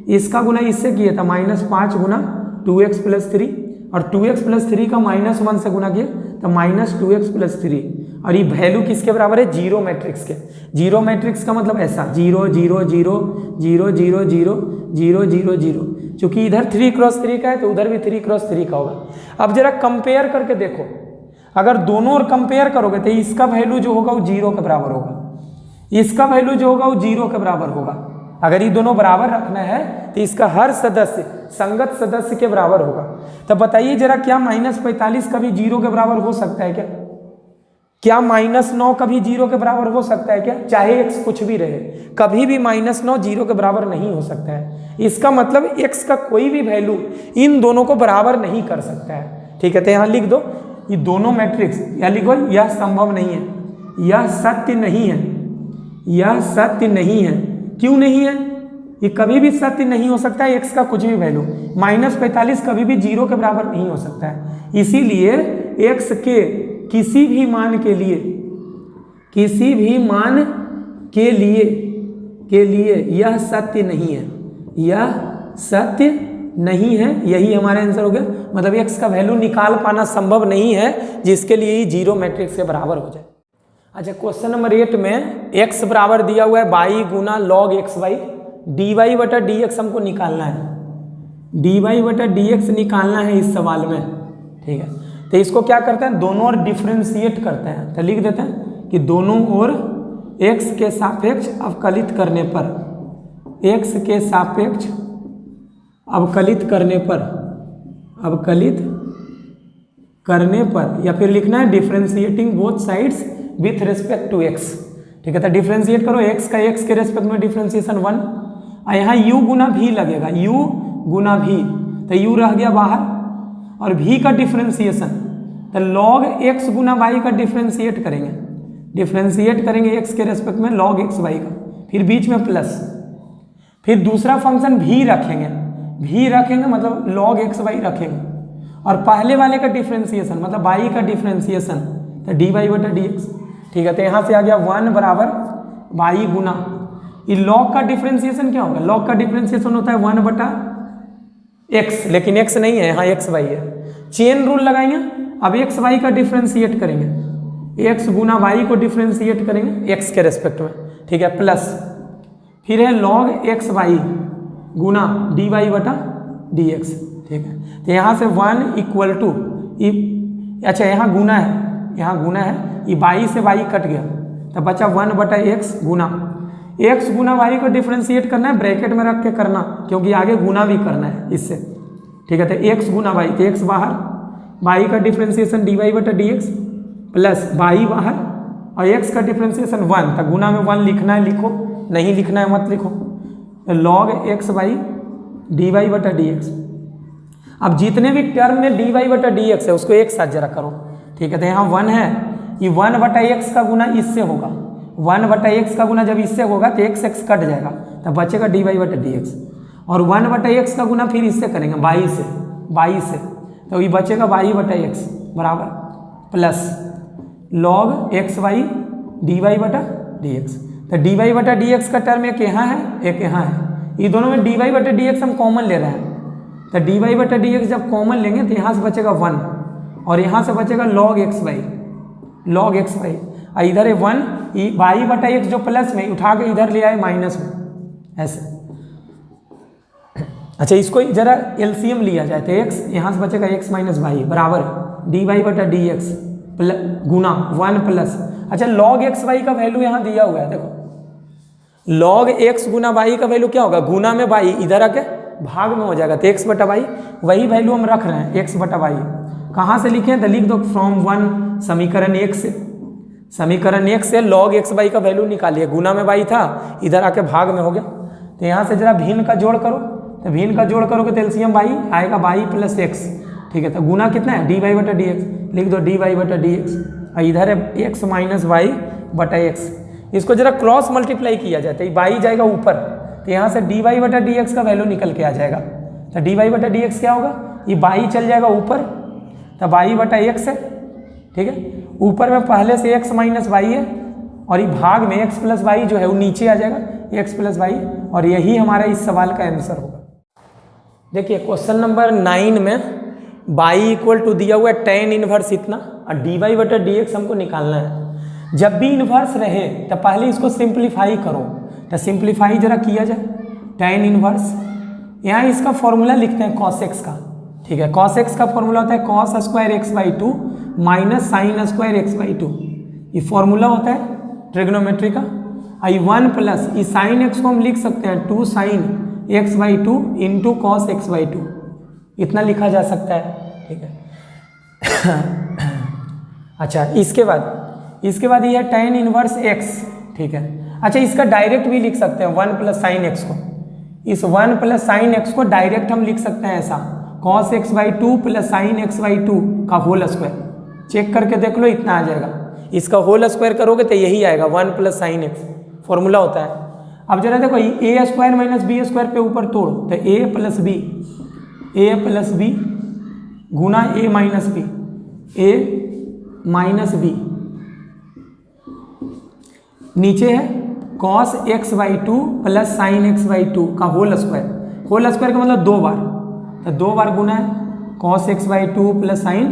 इसका गुना इससे किए तो -5 गुना 2x + 3, और 2x + 3 का -1 से गुना किए तो -2x + 3, और ये वैल्यू किसके बराबर है, जीरो मैट्रिक्स के। जीरो मैट्रिक्स का मतलब ऐसा 0 0 0 0 0 0 0 0 0, चूंकि इधर 3x3 का है तो उधर भी 3x3 का होगा। अब जरा कंपेयर करके देखो, अगर दोनों और कंपेयर करोगे तो इसका वैल्यू जो होगा वो 0 के बराबर होगा, इसका वैल्यू जो होगा वो 0 के बराबर होगा। अगर ये दोनों बराबर रखना है तो इसका हर सदस्य संगत सदस्य के बराबर होगा। तो बताइए जरा, क्या -45 कभी 0 के बराबर हो सकता है क्या? क्या -9 कभी 0 के बराबर हो सकता है क्या? चाहे x कुछ भी रहे, कभी भी -9 0 के बराबर नहीं हो सकता है। इसका मतलब x का कोई भी वैल्यू इन दोनों को बराबर नहीं कर सकता है, ठीक है। तो यहाँ लिख दो, ये दोनों मैट्रिक्स, या लिखो यह संभव नहीं है, यह सत्य नहीं है, यह सत्य नहीं है। क्यों नहीं है? ये कभी भी सत्य नहीं हो सकता है, x का कुछ भी वैल्यू। -45 कभी भी 0 के बराबर नहीं हो सकता है, इसीलिए x के किसी भी मान के लिए, किसी भी मान के लिए यह सत्य नहीं है, यह सत्य नहीं है, यही हमारा आंसर हो गया। मतलब x का वैल्यू निकाल पाना संभव नहीं है जिसके लिए ये जीरो मैट्रिक्स के बराबर हो जाए। अच्छा क्वेश्चन नंबर 8 में x बराबर दिया हुआ है y गुना log xy, dy/dx हमको निकालना है। डी वाई बटा डी एक्स निकालना है इस सवाल में, ठीक है। तो इसको क्या करते हैं, दोनों ओर डिफ्रेंशिएट करते हैं। तो लिख देते हैं कि दोनों ओर x के सापेक्ष अवकलित करने पर, x के सापेक्ष अवकलित करने पर, अवकलित करने पर, या फिर लिखना है differentiating both sides with respect to x, ठीक है। तो डिफ्रेंशिएट करो, x का x के रेस्पेक्ट में डिफ्रेंशिएशन 1, और यहाँ u गुना v लगेगा, u गुना v, तो u रह गया बाहर, और v का डिफ्रेंशिएशन, तो log x गुना y का डिफ्रेंशिएट करेंगे, डिफ्रेंशिएट करेंगे x के रेस्पेक्ट में log x y का, फिर बीच में प्लस, फिर दूसरा फंक्शन v रखेंगे, v रखेंगे मतलब log x y रखेंगे, और पहले वाले का डिफ्रेंशिएशन मतलब y का डिफ्रेंशिएशन, तो dy बटा dx, ठीक है। तो यहाँ से आ गया 1 बराबर y गुना, ये log का डिफ्रेंशिएशन क्या होगा, log का डिफ्रेंशिएशन होता है 1 बटा x, लेकिन x नहीं है यहाँ, x y है। चेन रूल लगाएंगे, अब x y का डिफ्रेंशिएट करेंगे, x गुना y को डिफ्रेंशिएट करेंगे x के रेस्पेक्ट में, ठीक है, प्लस फिर है log x y गुना dy बटा dx, ठीक है। तो यहाँ से 1 इक्वल टू, अच्छा यहाँ गुना है, यहाँ गुना है, ये y से y कट गया, तो बचा 1 बटा x गुना, x गुना y को डिफ्रेंशिएट करना है, ब्रैकेट में रख के करना, क्योंकि आगे गुना भी करना है इससे, ठीक है। तो x गुना y, तो x बाहर, y का डिफ्रेंशिएशन dy बटा dx प्लस y बाहर, और x का डिफ्रेंशिएशन 1, तो गुना में 1 लिखना है लिखो, नहीं लिखना है मत लिखो, तो log x y dy बटा dx। अब जितने भी टर्म में dy बटा dx है उसको एक साथ जरा करो, ठीक है। तो यहाँ 1 है, ये 1 बटा x का गुना इससे होगा, 1 बटा x का गुना जब इससे होगा तो x कट जाएगा, तो बचेगा dy बटा dx, और 1 बटा x का गुना फिर इससे करेंगे y से, तो ये बचेगा y बटा x बराबर plus log x y dy बटा dx। तो dy बटा dx का टर्म एक यहाँ है, एक यहाँ है, ये दोनों में dy बटा dx हम कॉमन ले रहे हैं, तो dy बटा dx जब कॉमन लेंगे तो यहाँ से बचेगा 1, और यहाँ से बचेगा log x y, log x y, और इधर है 1, y बटा x जो प्लस में उठा के इधर ले आए माइनस में, ऐसे। अच्छा इसको जरा एलसीएम लिया जाए तो x यहाँ से बचेगा x माइनस वाई बराबर dy बटा dx गुना 1 प्लस, अच्छा log x y का वैल्यू यहाँ दिया हुआ है, देखो log x गुना y का वैल्यू क्या होगा, गुना में y इधर आके भाग में हो जाएगा, तो x बटा y, वही वैल्यू हम रख रहे हैं, x बटा y। कहाँ से लिखें, तो लिख दो फ्रॉम 1 समीकरण 1 से, समीकरण 1 से log x y का वैल्यू निकालिए, गुना में y था इधर आके भाग में हो गया, तो यहाँ से जरा भिन्न का जोड़ करो, तो भिन्न का जोड़ करोगे तो एलसीएम y आएगा y प्लस x, ठीक है। तो गुना कितना है dy बटा dx, लिख दो dy बटा dx, और इधर है x माइनस वाई बटा x, इसको जरा क्रॉस मल्टीप्लाई किया जाए तो y जाएगा ऊपर, तो यहाँ से dy बटा dx का वैल्यू निकल के आ जाएगा, तो dy बटा dx क्या होगा, ये y चल जाएगा ऊपर, तो y बटा x है, ठीक है, ऊपर में पहले से x माइनस वाई है, और ये भाग में x प्लस वाई जो है वो नीचे आ जाएगा, x प्लस वाई, और यही हमारा इस सवाल का आंसर होगा। देखिए क्वेश्चन नंबर 9 में y इक्वल टू दिया हुआ है tan इनवर्स इतना, और dy बटा dx हमको निकालना है। जब भी इनवर्स रहे तो पहले इसको सिंप्लीफाई करो, तो सिंप्लीफाई जरा किया जाए, tan इनवर्स, यहाँ इसका फॉर्मूला लिखते हैं cos x का, ठीक है। cos x का फॉर्मूला होता है cos square x by 2 minus sine square x by 2, ये फॉर्मूला होता है ट्रिग्नोमेट्री का। आई 1 प्लस ये साइन x को हम लिख सकते हैं 2 sine x by 2 into cos x by 2, इतना लिखा जा सकता है, ठीक है। अच्छा इसके बाद ये है tan इनवर्स x, ठीक है। अच्छा इसका डायरेक्ट भी लिख सकते हैं 1 प्लस साइन x को, इस 1 प्लस साइन x को डायरेक्ट हम लिख सकते हैं ऐसा cos x by 2 plus sine x by 2 का होल स्क्वायर, चेक करके देख लो इतना आ जाएगा, इसका होल स्क्वायर करोगे तो यही आएगा 1 प्लस साइन x, फॉर्मूला होता है। अब जरा देखो A square minus B square पे ऊपर तोड़ो, तो a प्लस बी गुना a माइनस बी, नीचे है cos x by 2 plus sine x by 2 का होल स्क्वायर का मतलब 2 बार, तो 2 बार गुना है cos x by 2 plus sine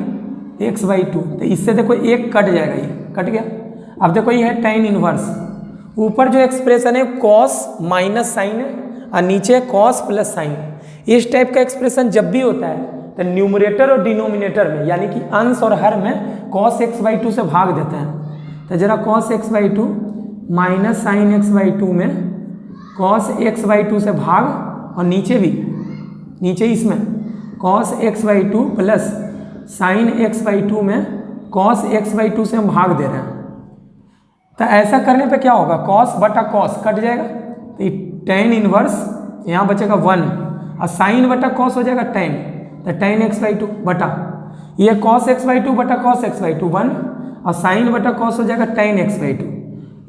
x by 2, तो इससे देखो एक कट जाएगा, ये कट गया। अब देखो ये है tan इनवर्स, ऊपर जो एक्सप्रेशन है cos माइनस साइन है और नीचे cos प्लस साइन, इस टाइप का एक्सप्रेशन जब भी होता है तो न्यूमरेटर और डिनोमिनेटर में यानी कि अंश और हर में cos x/2 से भाग देते हैं। तो जरा cos x/2 minus sign x/2 में cos x/2 से भाग, और नीचे इसमें cos x/2 plus sign x/2 में cos x/2 से हम भाग दे रहे हैं। तो ऐसा करने पे क्या होगा, cos बटा cos कट जाएगा, तो tan इनवर्स यहाँ बचेगा 1 और साइन बटा cos हो जाएगा tan, तो tan x/2 बटा ये cos x/2 बटा cos x/2 1 और साइन बटा cos हो जाएगा tan x/2।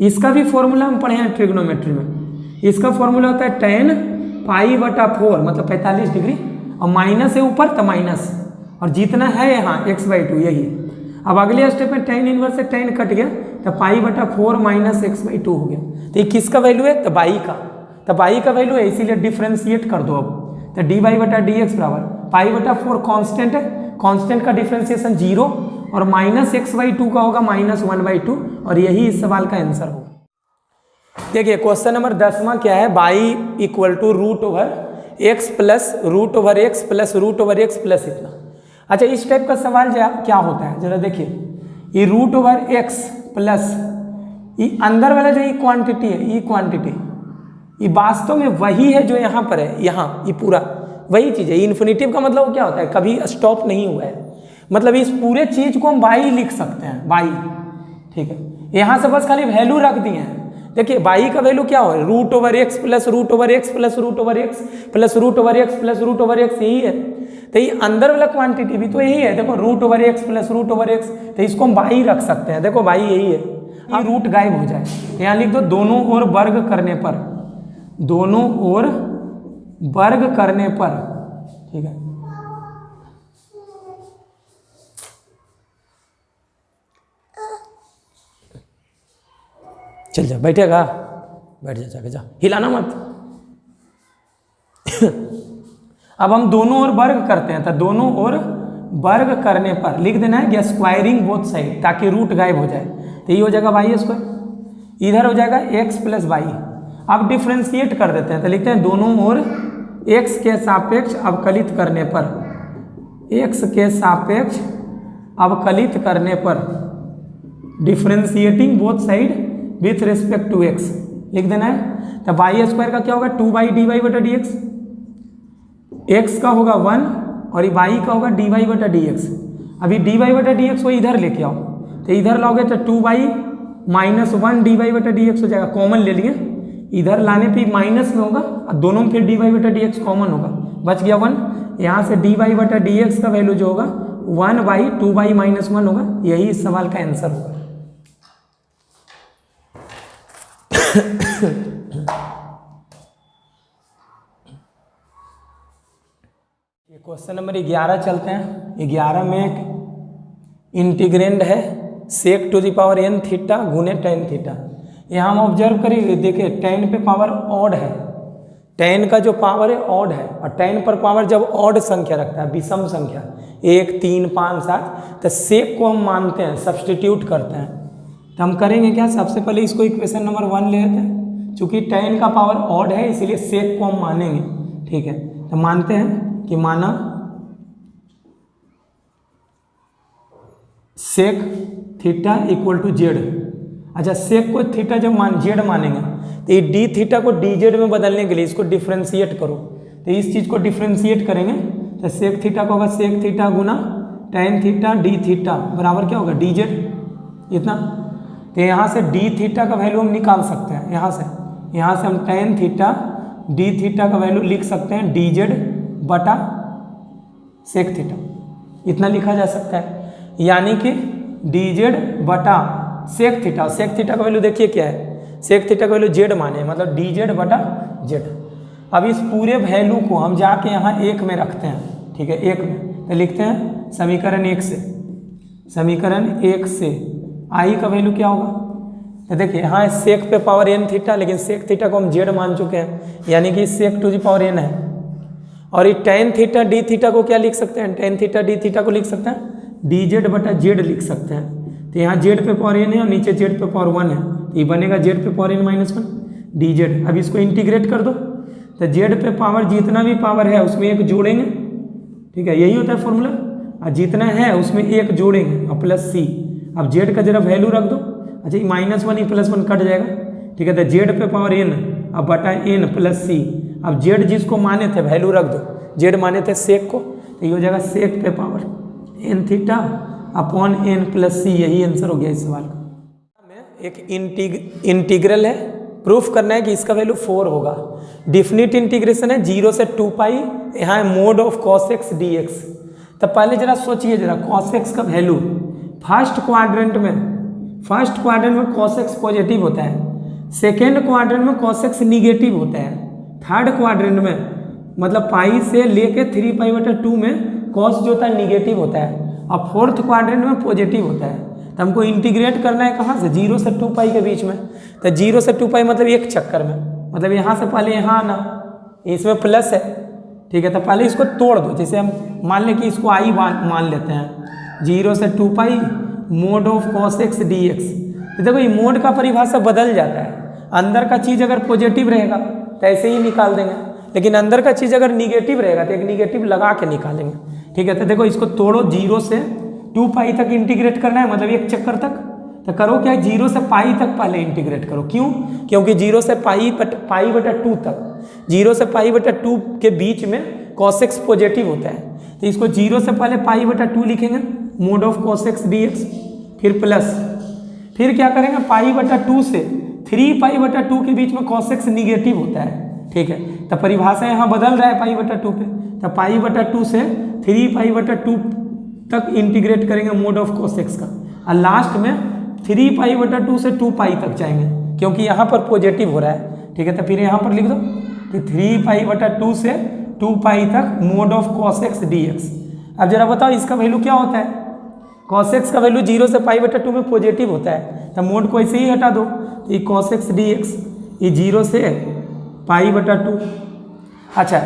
इसका भी फॉर्मूला हम पढ़े हैं ट्रिग्नोमेट्री में। इसका फॉर्मूला होता है tan पाई बटा 4 मतलब 45 डिग्री, और माइनस है ऊपर तो माइनस, और जितना है यहाँ x/2 यही। अब अगले स्टेप में tan इनवर्स से tan कट गया तो पाई बटा 4 माइनस x/2 हो गया। तो ये किसका वैल्यू है, तो बाई का। तो बाई का वैल्यू है, इसीलिए डिफ्रेंशिएट कर दो अब। तो dy बटा dx बराबर पाई बटा 4 कांस्टेंट है, कांस्टेंट का डिफ्रेंसिएशन 0 और माइनस x/2 का होगा माइनस 1/2, और यही इस सवाल का आंसर होगा। देखिए क्वेश्चन नंबर 10वां क्या है, y equal to √x plus √x plus √x plus इतना। अच्छा इस टाइप का सवाल क्या होता है जरा देखिए, ये √x प्लस ये अंदर वाला जो ये क्वांटिटी है, ये क्वांटिटी ये वास्तव में वही है जो यहाँ पर है, यहाँ ये पूरा वही चीज़ है। इन्फिनिटिव का मतलब क्या होता है, कभी स्टॉप नहीं हुआ है, मतलब इस पूरे चीज को हम बाई लिख सकते हैं, बाई। ठीक है, यहाँ से बस खाली वैल्यू रख दिए हैं। देखिए बाई का वैल्यू क्या हो, √x plus √x plus √x plus √x plus √x यही है। तो ये अंदर वाला क्वांटिटी भी तो यही है, देखो √x प्लस √x, तो इसको हम बाई रख सकते हैं। देखो बाई यही है, ये रूट गायब हो जाए, यहाँ लिख दो दोनों ओर वर्ग करने पर, दोनों ओर वर्ग करने पर। ठीक है, चल जा, बैठेगा बैठ जा, जाके जा, हिलाना मत। अब हम दोनों ओर वर्ग करते हैं, तो दोनों ओर वर्ग करने पर लिख देना है कि स्क्वायरिंग बोथ साइड, ताकि रूट गायब हो जाए। तो ये हो जाएगा वाई स्क्वायर, इधर हो जाएगा x प्लस वाई। अब डिफ्रेंशिएट कर देते हैं, तो लिखते हैं दोनों ओर x के सापेक्ष अवकलित करने पर, x के सापेक्ष अवकलित करने पर, differentiating both side with respect to x लिख देना है। तो वाई स्क्वायर का क्या होगा, 2/dy बटा dx, x का होगा 1 और ये y का होगा dy बटा dx। अभी dy बटा dx को इधर लेके आओ, तो इधर लाओगे तो 2y माइनस 1 dy बटा dx हो जाएगा, कॉमन ले लिए, इधर लाने पे माइनस में होगा और दोनों में फिर dy बटा dx कॉमन होगा, बच गया 1। यहाँ से dy बटा dx का वैल्यू जो होगा 1/2y माइनस 1 होगा, यही इस सवाल का आंसर होगा। ये क्वेश्चन नंबर 11 चलते हैं। 11 में एक इंटीग्रेंड है sec to the power n theta गुने tan थीटा। यहाँ हम ऑब्जर्व करेंगे, देखिए tan पे पावर ऑड है, tan का जो पावर है ऑड है, और tan पर पावर जब ऑड संख्या रखता है, विषम संख्या 1 3 5 7, तो सेक को हम मानते हैं, सब्सटीट्यूट करते हैं। तो हम करेंगे क्या, सबसे पहले इसको इक्वेशन नंबर 1 ले लेते हैं। चूंकि tan का पावर ऑड है इसलिए सेक को हम मानेंगे। ठीक है, तो मानते हैं कि माना sec theta equal to z. अच्छा, सेक को थीटा जब जेड मानेंगे तो ये डी थीटा को डी जेड में बदलने के लिए इसको डिफ्रेंशिएट करो, तो इस चीज़ को डिफ्रेंशिएट करेंगे तो सेक थीटा को होगा सेक थीटा गुना tan थीटा डी थीटा बराबर क्या होगा डी जेड, इतना। तो यहाँ से डी थीटा का वैल्यू हम निकाल सकते हैं, यहाँ से हम tan थीटा डी थीटा का वैल्यू लिख सकते हैं डी जेड बटा सेक थीटा, इतना लिखा जा सकता है। यानी कि डी जेड बटा सेक थीटा, सेक थीटा का वैल्यू देखिए क्या है, सेक थीटा का वैल्यू जेड माने, मतलब डी जेड बटा जेड। अब इस पूरे वैल्यू को हम जाके यहाँ 1 में रखते हैं। ठीक है, 1 में तो लिखते हैं समीकरण 1 से आई का वैल्यू क्या होगा, तो देखिए यहाँ सेक पे पावर n थीटा, लेकिन सेक थीटा को हम जेड मान चुके हैं, यानी कि सेक टू दी पावर n है। और ये tan थीटा डी थीटा को क्या लिख सकते हैं, tan थीटा डी थीटा को लिख सकते हैं डी जेड बटा जेड लिख सकते हैं। तो यहाँ जेड पे पावर n है और नीचे जेड पे पावर 1 है, तो ये बनेगा जेड पे power n minus 1 D Z. अब इसको इंटीग्रेट कर दो, तो जेड पे पावर जितना भी पावर है उसमें एक जोड़ेंगे, ठीक है, यही होता है फॉर्मूला, और जितना है उसमें एक जोड़ेंगे और प्लस सी। अब जेड का जरा वैल्यू रख दो, अच्छा ये -1 ये +1 कट जाएगा, ठीक है, तो जेड पे पावर n अब बटा n प्लस सी। अब जेड जिसको माने थे वैल्यू रख दो, जेड माने थे सेक को, तो ये हो जाएगा सेक पे power n theta upon n plus C, यही आंसर हो गया इस सवाल का। एक इंटीग्रल है, प्रूफ करना है कि इसका वैल्यू 4 होगा। डिफिनिट इंटीग्रेशन है 0 से 2 पाई, यहाँ है mode of cos x dx। तो पहले जरा सोचिए जरा cos x का वैल्यू फर्स्ट क्वाड्रेंट में cos x पॉजिटिव होता है, सेकेंड क्वाड्रेंट में cos x निगेटिव होता है, थर्ड क्वाड्रेंट में मतलब पाई से लेके 3π/2 में cos जो होता है निगेटिव होता है, और फोर्थ क्वाड्रेंट में पॉजिटिव होता है। तो हमको इंटीग्रेट करना है कहाँ से, 0 से 2 पाई के बीच में। तो 0 से 2 पाई मतलब एक चक्कर में, मतलब यहाँ से पहले यहाँ आना, इसमें प्लस है, ठीक है, तो पहले इसको तोड़ दो। जैसे हम मान लें कि इसको आई मान लेते हैं, 0 से 2 pi mod of cos x dx। तो देखो ये मोड का परिभाषा बदल जाता है, अंदर का चीज़ अगर पॉजिटिव रहेगा तो ऐसे ही निकाल देंगे, लेकिन अंदर का चीज़ अगर निगेटिव रहेगा तो एक निगेटिव लगा के निकालेंगे, ठीक है। तो देखो इसको तोड़ो, 0 से 2 पाई तक इंटीग्रेट करना है, मतलब एक चक्कर तक। तो करो क्या, 0 से पाई तक पहले इंटीग्रेट करो, क्यों, क्योंकि 0 से पाई/2 तक, 0 से पाई/2 के बीच में cos x पॉजिटिव होता है। तो इसको 0 से पहले पाई/2 लिखेंगे, mode of cos x dx, फिर प्लस, फिर क्या करेंगे, पाई/2 से 3π/2 के बीच में cos x निगेटिव होता है, ठीक है। तो परिभाषा यहाँ बदल रहा है पाई/2 पे, तो पाई/2 से 3π/2 तक इंटीग्रेट करेंगे मोड ऑफ cos x का, और लास्ट में 3π/2 से 2 पाई तक जाएंगे, क्योंकि यहाँ पर पॉजिटिव हो रहा है, ठीक है। तो फिर यहाँ पर लिख दो कि 3π/2 से 2 पाई तक mode of cos x dx। अब जरा बताओ इसका वैल्यू क्या होता है, cos x का वैल्यू 0 से पाई/2 में पॉजिटिव होता है, तो मोड को ऐसे ही हटा दो, तो ये cos x dx ये 0 से पाई/2, अच्छा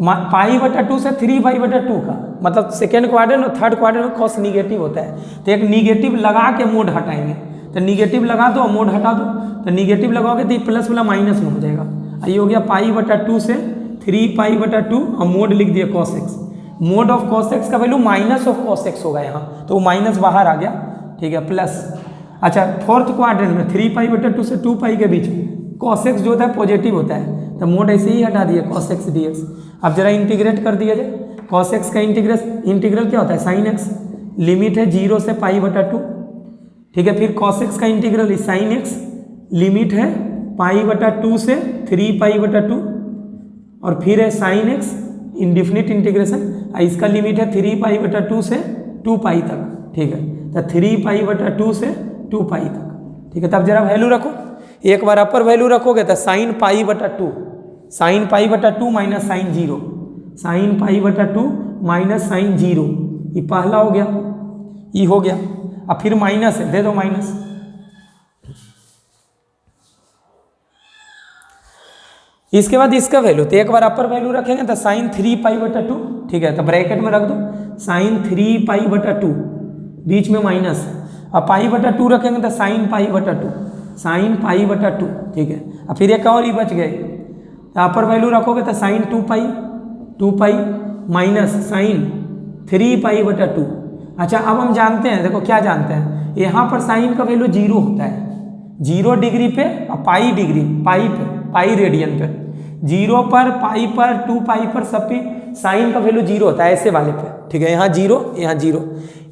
पाई/2 से 3π/2 का मतलब सेकेंड क्वाड्रेंट और थर्ड क्वाड्रेंट में cos निगेटिव होता है, तो एक निगेटिव लगा के मोड हटाएंगे। तो निगेटिव लगा दो और मोड हटा दो, तो निगेटिव लगाओगे तो ये प्लस वाला माइनस में हो जाएगा। ये हो गया पाई/2 से 3π/2 और मोड लिख दिया cos x। Mode of cos x का value minus of cos x होगा यहाँ, तो वो माइनस बाहर आ गया, ठीक है, प्लस। अच्छा फोर्थ क्वाड्रेंट में 3π/2 से 2 पाई के बीच cos x जो होता है पॉजिटिव होता है, तो मोड ऐसे ही हटा दिए cos x dx। अब जरा इंटीग्रेट कर दिया जाए, cos x का इंटीग्रल क्या होता है, sin x, लिमिट है 0 से पाई/2, ठीक है। फिर cos x का इंटीग्रल sin x, लिमिट है पाई/2 से 3π/2, और फिर है sin x इंडिफिनिट इंटीग्रेशन, इसका लिमिट है 3π/2 से 2 पाई तक, ठीक है। तो 3π/2 से 2 पाई तक, ठीक है। तब जरा वैल्यू रखो, एक बार अपर वैल्यू रखोगे तो sin π/2 minus sin π/2 minus sin 0, ये पहला हो गया, ये हो गया। अब फिर माइनस है, दे दो माइनस, इसके बाद इसका वैल्यू, तो एक बार अपर वैल्यू रखेंगे तो sin 3π/2, ठीक है, तो ब्रैकेट में रख दो sin 3π/2, बीच में माइनस, अब पाई/2 रखेंगे तो sin π/2, ठीक है। अब फिर एक और ही बच गए, अपर वैल्यू रखोगे तो sin 2 पाई माइनस sin 3π/2। अच्छा अब हम जानते हैं, देखो क्या जानते हैं, यहाँ पर साइन का वैल्यू 0 होता है, 0 डिग्री पे और पाई डिग्री, पाई रेडियन पे, 0 पर, पाई पर, 2 पाई पर, सब पे साइन का वैल्यू 0 होता है, ऐसे वाले पे, ठीक है। यहाँ 0, यहाँ 0,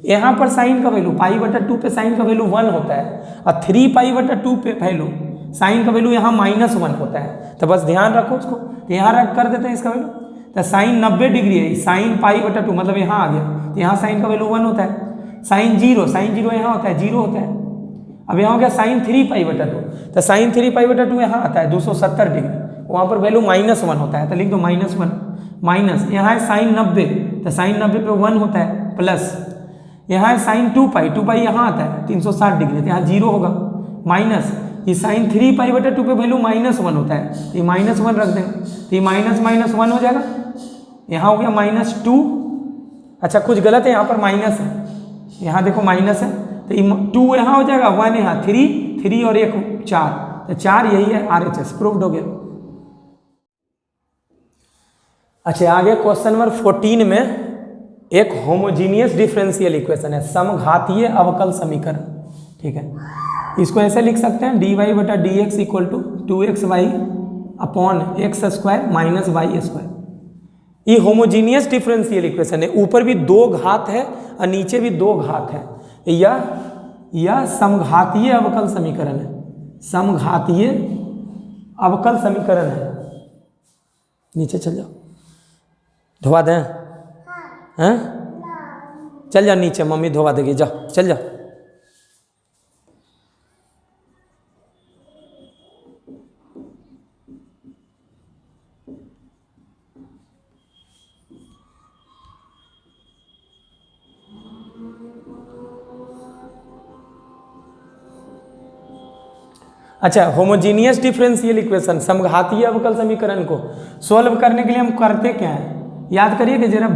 यहाँ पर साइन का वैल्यू पाई/2 पे साइन का वैल्यू 1 होता है, और 3π/2 पे वैल्यू साइन का वैल्यू यहाँ -1 होता है। तो बस ध्यान रखो उसको, तो यहाँ रख कर देते हैं इसका वैल्यू, तो साइन 90 डिग्री है, साइन पाई/2 मतलब यहाँ आ गया, तो यहाँ साइन का वैल्यू 1 होता है। साइन 0 यहाँ होता है, 0 होता है। अब यहाँ हो गया साइन 3π/2, तो साइन 3π/2 यहाँ आता है 270 डिग्री, वहाँ पर वैल्यू -1 होता है, तो लिख दो -1 माइनस, यहाँ है साइन 90, तो साइन 90 पे 1 होता है, प्लस यहाँ है साइन 2 पाई यहाँ आता है 360 डिग्री, तो यहाँ 0 होगा, माइनस ये साइन 3π/2 पे वैल्यू -1 होता है, तो ये -1 रख देंगे, तो ये -1 हो जाएगा, यहाँ हो गया -2। अच्छा कुछ गलत है, यहाँ पर माइनस है, यहाँ देखो माइनस है, तो ये 2 यहाँ हो जाएगा, 1 यहाँ, 3 और 1 4, तो 4 यही है RHS, प्रूव्ड हो गया। अच्छा आगे क्वेश्चन नंबर 14 में एक होमोजीनियस डिफरेंशियल इक्वेशन है, समघातीय अवकल समीकरण। ठीक है, इसको ऐसे लिख सकते हैं dy बटा d x equal to 2xy upon x square minus Y square. ये होमोजीनियस डिफरेंशियल इक्वेशन है, ऊपर भी 2 घात है और नीचे भी 2 घात है। यह समघातीय अवकल समीकरण है, समघातीय अवकल समीकरण है। नीचे चल जाओ, धोवा दें? हैं? चल जाओ नीचे, मम्मी धोवा देगी, जाओ चल जाओ। अच्छा, होमोजीनियस डिफरेंशियल इक्वेशन समघातीय अवकल समीकरण को सॉल्व करने के लिए हम करते क्या हैं? याद करिए कि जरा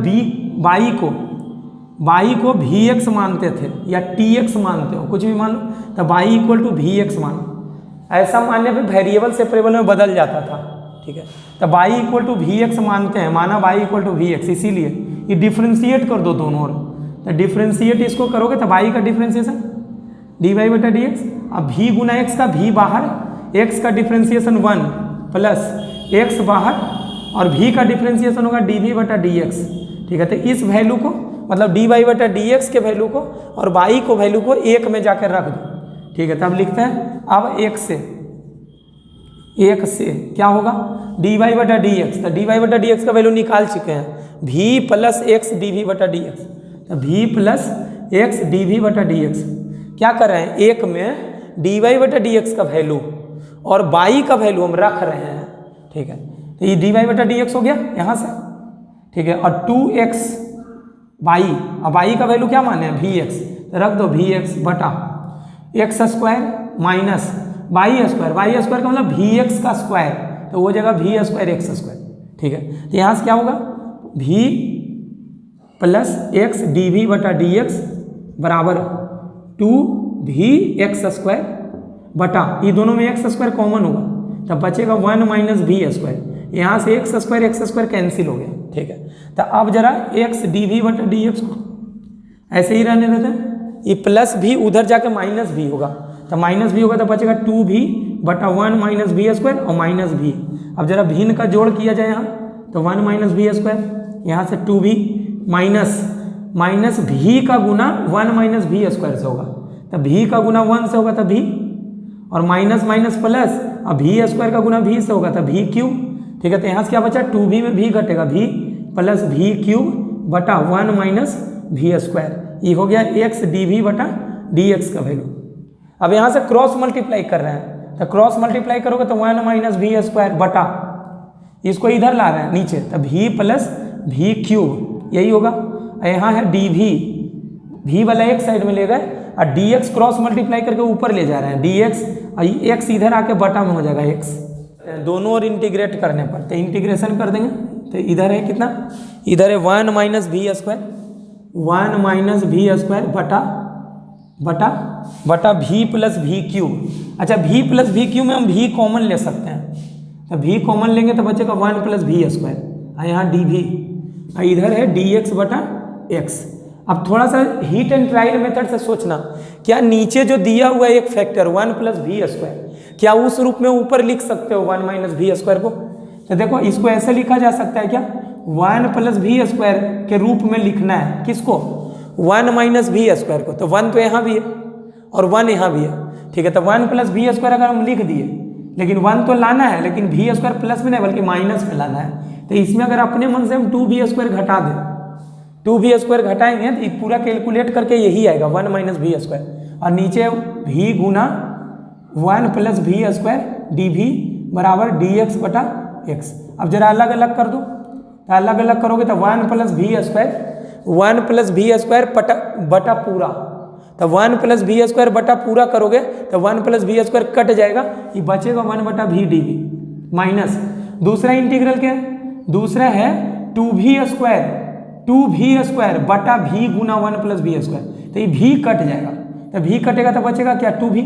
बाई को भी एक्स मानते थे या टी एक्स मानते हो, कुछ भी मान लो, तो बाई इक्वल टू भी एक्स मानो। ऐसा मानने पे वेरिएबल सेपरेबल में बदल जाता था। ठीक है, तो बाई इक्वल टू भी एक्स मानते हैं, माना बाई इक्वल टू भी एक्स, इसीलिए ये डिफ्रेंशिएट कर दो दोनों ओर। तो डिफ्रेंशिएट इसको करोगे तो बाई का डिफ्रेंशिएशन डी वाई बटा डी एक्स, अब भी गुना एक्स का भी बाहर, एक्स का डिफ्रेंशिएशन 1 प्लस एक्स बाहर, और भी का डिफ्रेंशिएशन होगा डी वी बटा डी एक्स। ठीक है, तो इस वैल्यू को मतलब डी वाई बटा डी एक्स के वैल्यू को और बाई को वैल्यू को 1 में जाकर रख दो। ठीक है, तब लिखते हैं अब 1 से क्या होगा डी वाई बटा डी एक्स, तो डी वाई बटा डी एक्स का वैल्यू निकाल चुके हैं, भी प्लस एक्स डी वी बटा डी एक्स, तो भी प्लस एक्स डी वी बटा डी एक्स। क्या कर रहे हैं, 1 में डी वाई बटा डी एक्स का वैल्यू और बाई का वैल्यू हम रख रहे हैं। ठीक है, तो ये डी वाई बटा डी एक्स हो गया यहाँ से। ठीक है, और 2x बाई, अब बाई का वैल्यू क्या माने हैं, भी एक्स, तो रख दो भी एक्स बटा x square minus by square का मतलब भी एक्स का स्क्वायर, तो वो जगह भी स्क्वायर एक्स स्क्वायर। ठीक है, तो यहाँ से क्या होगा भी प्लस एक्स डी वी बटा डी एक्स बराबर 2 भी एक्स स्क्वायर बटा, ये दोनों में एक्स स्क्वायर कॉमन होगा, तब बचेगा 1 माइनस भी स्क्वायर। यहाँ से एक्स स्क्वायर कैंसिल हो गया। ठीक है, तो अब जरा एक्स डी वी बटा डी एक्स को ऐसे ही रहने देते हैं, ये प्लस भी उधर जाके माइनस भी होगा, तो माइनस भी होगा तो बचेगा 2 भी बटा 1 माइनस भी स्क्वायर और माइनस भी। अब जरा भिन्न का जोड़ किया जाए यहाँ, तो 1 माइनस भी स्क्वायर, यहाँ से 2 भी माइनस भी का गुना 1 माइनस भी स्क्वायर से होगा, तो भी का गुना 1 से होगा तो भी, और माइनस माइनस प्लस, अब भी स्क्वायर का गुना भी से होगा तो भी क्यूब। ठीक है, तो यहाँ से क्या बचा 2 भी में भी घटेगा, भी प्लस भी क्यूब बटा 1 माइनस भी स्क्वायर, ये हो गया एक्स डी वी बटा डी एक्स का वैल्यू। अब यहाँ से क्रॉस मल्टीप्लाई कर रहे हैं, तो क्रॉस मल्टीप्लाई करोगे तो 1 माइनस भी स्क्वायर बटा, इसको इधर ला रहे हैं नीचे, तो भी प्लस भी क्यूब, यही होगा। यहाँ है डी भी वाला एक साइड में ले गए और डी एक्स क्रॉस मल्टीप्लाई करके ऊपर ले जा रहे हैं, डी एक्स और एक्स इधर आके बटा में हो जाएगा एक्स, दोनों ओर इंटीग्रेट करने पर, तो इंटीग्रेशन कर देंगे, तो इधर है कितना, इधर है 1 माइनस भी स्क्वायर, 1 माइनस भी स्क्वायर बटा भी प्लस भी क्यूब। अच्छा, भी प्लस भी क्यूब में हम भी कॉमन ले सकते हैं, तो भी कॉमन लेंगे तो बचेगा 1 प्लस भी स्क्वायर, और यहाँ डी भी, और इधर है डी एक्स बटा एक्स। अब थोड़ा सा हीट एंड ट्रायल मेथड से सोचना, क्या नीचे जो दिया हुआ है एक फैक्टर 1 प्लस भी स्क्वायर, क्या उस रूप में ऊपर लिख सकते हो 1 माइनस भी स्क्वायर को? तो देखो इसको ऐसे लिखा जा सकता है क्या, 1 प्लस भी स्क्वायर के रूप में लिखना है, किसको, 1 माइनस भी स्क्वायर को, तो 1 तो यहाँ भी है और 1 यहाँ भी है। ठीक है, तो 1 प्लस भी स्क्वायर अगर हम लिख दिए, लेकिन 1 तो लाना है, लेकिन भी स्क्वायर प्लस में नहीं बल्कि माइनस में लाना है, तो इसमें अगर अपने मन से हम 2 भी स्क्वायर घटा दें, 2 भी स्क्वायर घटाएंगे तो पूरा कैलकुलेट करके यही आएगा 1 माइनस भी स्क्वायर, और नीचे भी गुना 1 प्लस भी स्क्वायर डी भी बराबर डी एक्स बटा एक्स। अब जरा अलग अलग कर दो, तो अलग अलग करोगे तो 1 प्लस भी स्क्वायर बटा पूरा, तो 1 प्लस भी स्क्वायर बटा पूरा करोगे तो 1 प्लस भी स्क्वायर कट जाएगा, ये बचेगा 1 बटा भी डी वी माइनस, दूसरा इंटीग्रल क्या है, दूसरा है 2 भी स्क्वायर बटा भी गुना 1 प्लस भी स्क्वायर, तो ये भी कट जाएगा, तो भी कटेगा तो बचेगा क्या 2 भी,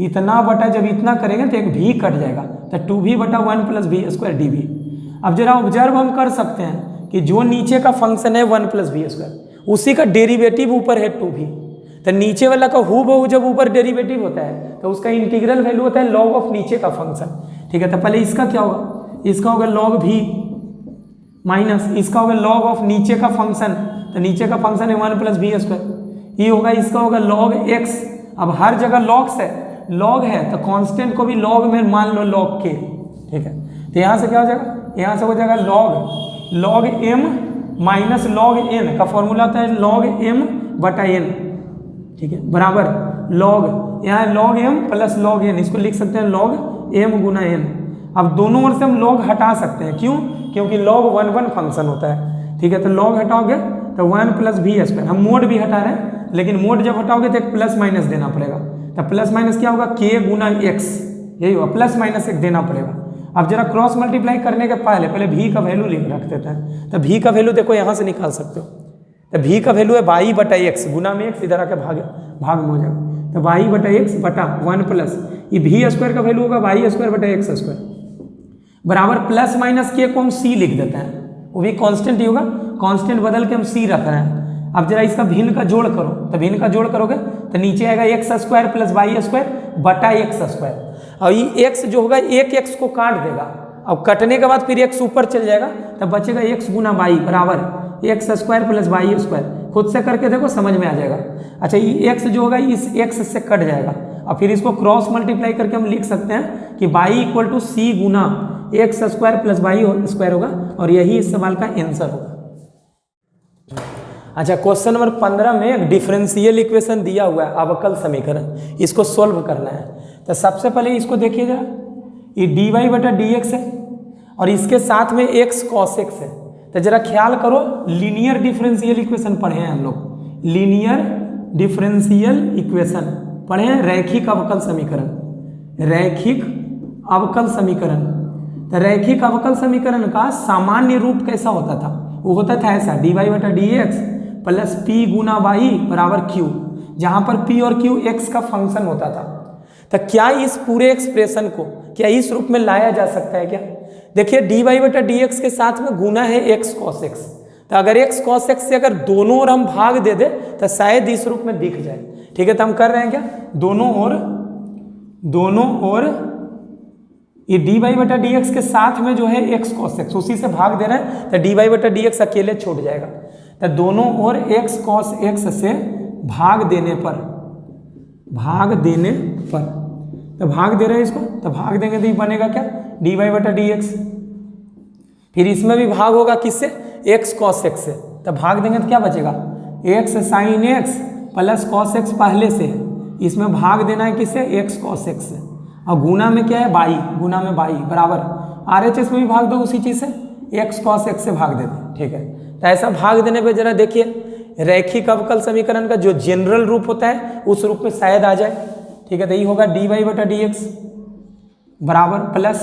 इतना बटा जब इतना करेंगे तो एक भी कट जाएगा, तो 2 भी बटा 1 प्लस भी स्क्वायर डी भी। अब जरा ऑब्जर्व हम कर सकते हैं कि जो नीचे का फंक्शन है 1 + v², उसी का डेरिवेटिव ऊपर है 2v। तो नीचे वाला का हूबहू जब ऊपर डेरिवेटिव होता है तो उसका इंटीग्रल वैल्यू होता है log ऑफ नीचे का फंक्शन। ठीक है, तो पहले इसका क्या होगा, इसका होगा log v माइनस इसका होगा log ऑफ नीचे का फंक्शन, तो नीचे का फंक्शन है 1 + v², ये होगा, इसका होगा log x। अब हर जगह logs है, log है तो कांस्टेंट को भी log में मान लो log k। ठीक है, तो यहाँ से क्या हो जाएगा, यहाँ से हो जाएगा log m minus log n का फॉर्मूला होता है log m/n। ठीक है, बराबर log, यहाँ log m plus log n, इसको लिख सकते हैं log m गुना n। अब दोनों ओर से हम log हटा सकते हैं, क्यों, क्योंकि log 1 फंक्शन होता है। ठीक है, तो log हटाओगे तो 1 + v², हम मोड भी हटा रहे हैं, लेकिन मोड जब हटाओगे तो एक प्लस माइनस देना पड़ेगा, तो प्लस माइनस क्या होगा, k गुना x, यही होगा, प्लस माइनस एक देना पड़ेगा। अब जरा क्रॉस मल्टीप्लाई करने के पहले v का वैल्यू लिख रख देते हैं, तो v का वैल्यू देखो यहाँ से निकाल सकते हो, तो v का वैल्यू है y/x, गुना में x, इधर आके भाग में हो जाएगा, तो y/x बटा 1 प्लस ये v² का वैल्यू होगा y²/x² बराबर प्लस माइनस के को हम c लिख देते हैं, वो भी कांस्टेंट ही होगा, कांस्टेंट बदल के हम c रख रहे हैं। अब जरा इसका भिन्न का जोड़ करो, तो भिन्न का जोड़ करोगे तो नीचे आएगा x² + y² बटा x², और ये x जो होगा एक x को काट देगा, अब कटने के बाद फिर x ऊपर चल जाएगा, तब बचेगा x गुना y बराबर x² + y²। खुद से करके देखो, समझ में आ जाएगा। अच्छा, ये x जो होगा इस x से कट जाएगा, और फिर इसको क्रॉस मल्टीप्लाई करके हम लिख सकते हैं कि y = c गुना x² + y² होगा, और यही इस सवाल का आंसर होगा। अच्छा, क्वेश्चन नंबर 15 में एक डिफरेंशियल इक्वेशन दिया हुआ है, अवकल समीकरण, इसको सोल्व करना है। तो सबसे पहले इसको देखिए जरा, ये dy/dx है और इसके साथ में x cos x है, तो जरा ख्याल करो, लीनियर डिफरेंशियल इक्वेशन पढ़े हैं हम लोग, लीनियर डिफरेंशियल इक्वेशन पढ़े हैं, रैखिक अवकल समीकरण, रैखिक अवकल समीकरण। तो रैखिक अवकल समीकरण का सामान्य रूप कैसा होता था, वो होता था ऐसा, dy/dx प्लस p गुना y बराबर q, जहाँ पर p और q x का फंक्शन होता था। तो क्या इस पूरे एक्सप्रेशन को क्या इस रूप में लाया जा सकता है क्या? देखिए, dy/dx के साथ में गुना है x cos x, तो अगर x cos x से अगर दोनों ओर हम भाग दे दे तो शायद इस रूप में दिख जाए। ठीक है, तो हम कर रहे हैं क्या, दोनों ओर ये dy/dx के साथ में जो है x cos x उसी से भाग दे रहे हैं, तो dy/dx अकेले छूट जाएगा, तो दोनों ओर x cos x से भाग देने पर तो भाग दे रहे हैं इसको, तो भाग देंगे तो ये बनेगा क्या, dy/dx। फिर इसमें भी भाग होगा किससे, x cos x से, तो भाग देंगे तो क्या बचेगा, x sin x plus cos x पहले से है, इसमें भाग देना है किससे, x cos x से, और गुना में क्या है y, गुना में y बराबर RHS में भी भाग दो उसी चीज़ से, x cos x से भाग देते। ठीक है, तो ऐसा भाग देने पे जरा देखिए, रैखिक अवकल समीकरण का जो जनरल रूप होता है उस रूप में शायद आ जाए। ठीक है, तो ये होगा dy/dx बराबर प्लस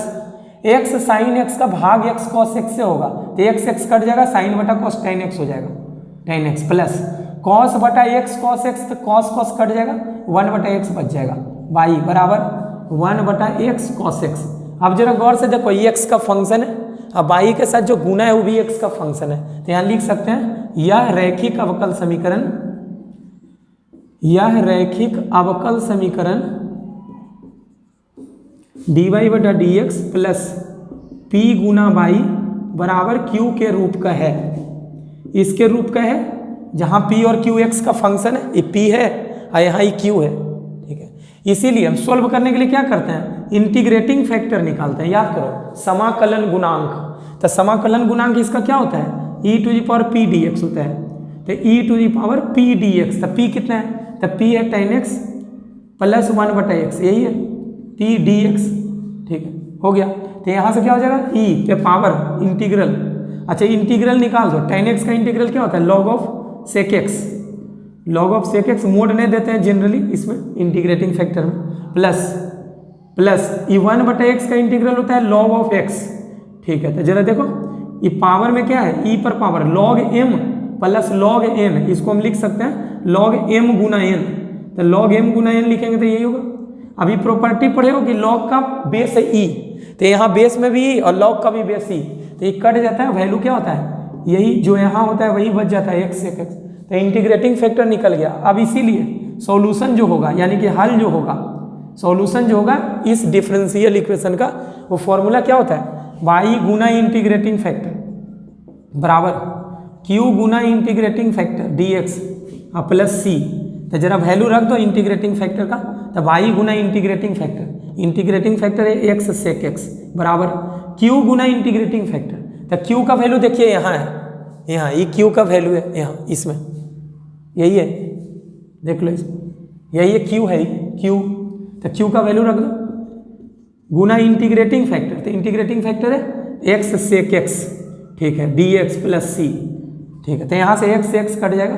x sin x का भाग x cos x से होगा, तो x कट जाएगा, sin बटा cos tan x हो जाएगा, tan x प्लस cos बटा x cos x, तो cos कट जाएगा, 1/x बच जाएगा, y बराबर 1/x cos x। अब जरा गौर से देखो, ये x का फंक्शन है, अब y के साथ जो गुना है वो भी x का फंक्शन है, तो यहाँ लिख सकते हैं यह रैखिक अवकल समीकरण, यह रैखिक अवकल समीकरण dy/dx प्लस p गुना y बराबर q के रूप का है, इसके रूप का है, जहाँ p और q x का फंक्शन है, ये p है और यहाँ ये q है। ठीक है, इसीलिए हम सोल्व करने के लिए क्या करते हैं, इंटीग्रेटिंग फैक्टर निकालते हैं। याद करो, समाकलन गुणांक, तो समाकलन गुणांक इसका क्या होता है, e⁻p dx होता है, तो e⁻p dx, तो p कितना है, तो p है tan x प्लस 1/x, यही है p dx। ठीक है, हो गया, तो यहाँ से क्या हो जाएगा, e पे पावर इंटीग्रल। अच्छा, इंटीग्रल निकाल दो, tan x का इंटीग्रल क्या होता है, log of sec x, log of sec x mode नहीं देते हैं जनरली इसमें इंटीग्रेटिंग फैक्टर में, प्लस ये 1/x का इंटीग्रल होता है log ऑफ x। ठीक है, तो जरा देखो, ये पावर में क्या है, e पर power log m plus log n, इसको हम लिख सकते हैं log m गुना n, तो log m गुना n लिखेंगे तो यही होगा। अभी प्रॉपर्टी पढ़े हो कि log का बेस है e, तो यहाँ बेस में भी e और log का भी बेस e, तो ये कट जाता है, वैल्यू क्या होता है, यही जो यहाँ होता है वही बच जाता है x sec x, तो इंटीग्रेटिंग फैक्टर निकल गया। अब इसीलिए सॉल्यूशन जो होगा यानी कि हल जो होगा, सॉल्यूशन जो होगा इस डिफरेंशियल इक्वेशन का, वो फॉर्मूला क्या होता है, y गुना इंटीग्रेटिंग फैक्टर बराबर q गुना integrating factor dx plus c। तो जरा वैल्यू रख दो इंटीग्रेटिंग फैक्टर का, तो y गुना इंटीग्रेटिंग फैक्टर है x sec x बराबर q गुना इंटीग्रेटिंग फैक्टर। तो q का वैल्यू देखिए यहाँ है, यहाँ ये q का वैल्यू है, यहाँ इसमें यही है, देख लो इसमें यही है q है q। तो q का वैल्यू रख दो गुना इंटीग्रेटिंग फैक्टर, तो इंटीग्रेटिंग फैक्टर है x sec x, ठीक है, dx प्लस c, ठीक है। तो यहाँ से x से x कट जाएगा,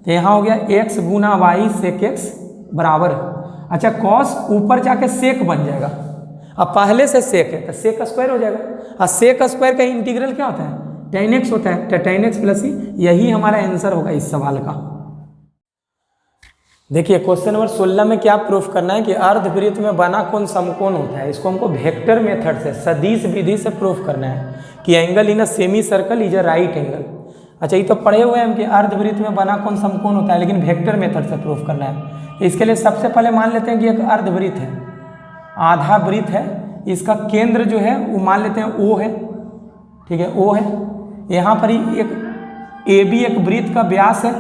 तो यहाँ हो गया x गुना y sec x बराबर, अच्छा cos ऊपर जाके sec बन जाएगा, अब पहले से sec है तो sec स्क्वायर हो जाएगा, और sec स्क्वायर का इंटीग्रल क्या होता है, tan x होता है, तो tan x प्लस c, यही हमारा आंसर होगा इस सवाल का। देखिए क्वेश्चन नंबर 16 में क्या प्रूफ करना है कि अर्धवृत्त में बना कोण समकोण होता है। इसको हमको वेक्टर मेथड से, सदिश विधि से प्रूफ करना है कि angle in a semi circle is a right angle. अच्छा, ये तो पढ़े हुए हैं कि अर्धवृत्त में बना कोण समकोण होता है, लेकिन वेक्टर मेथड से प्रूफ करना है। इसके लिए सबसे पहले मान लेते हैं कि एक अर्धवृत्त है, आधा वृत्त है, इसका केंद्र जो है वो मान लेते हैं O है, ठीक है, O है। यहाँ पर ही एक AB एक वृत्त का व्यास है।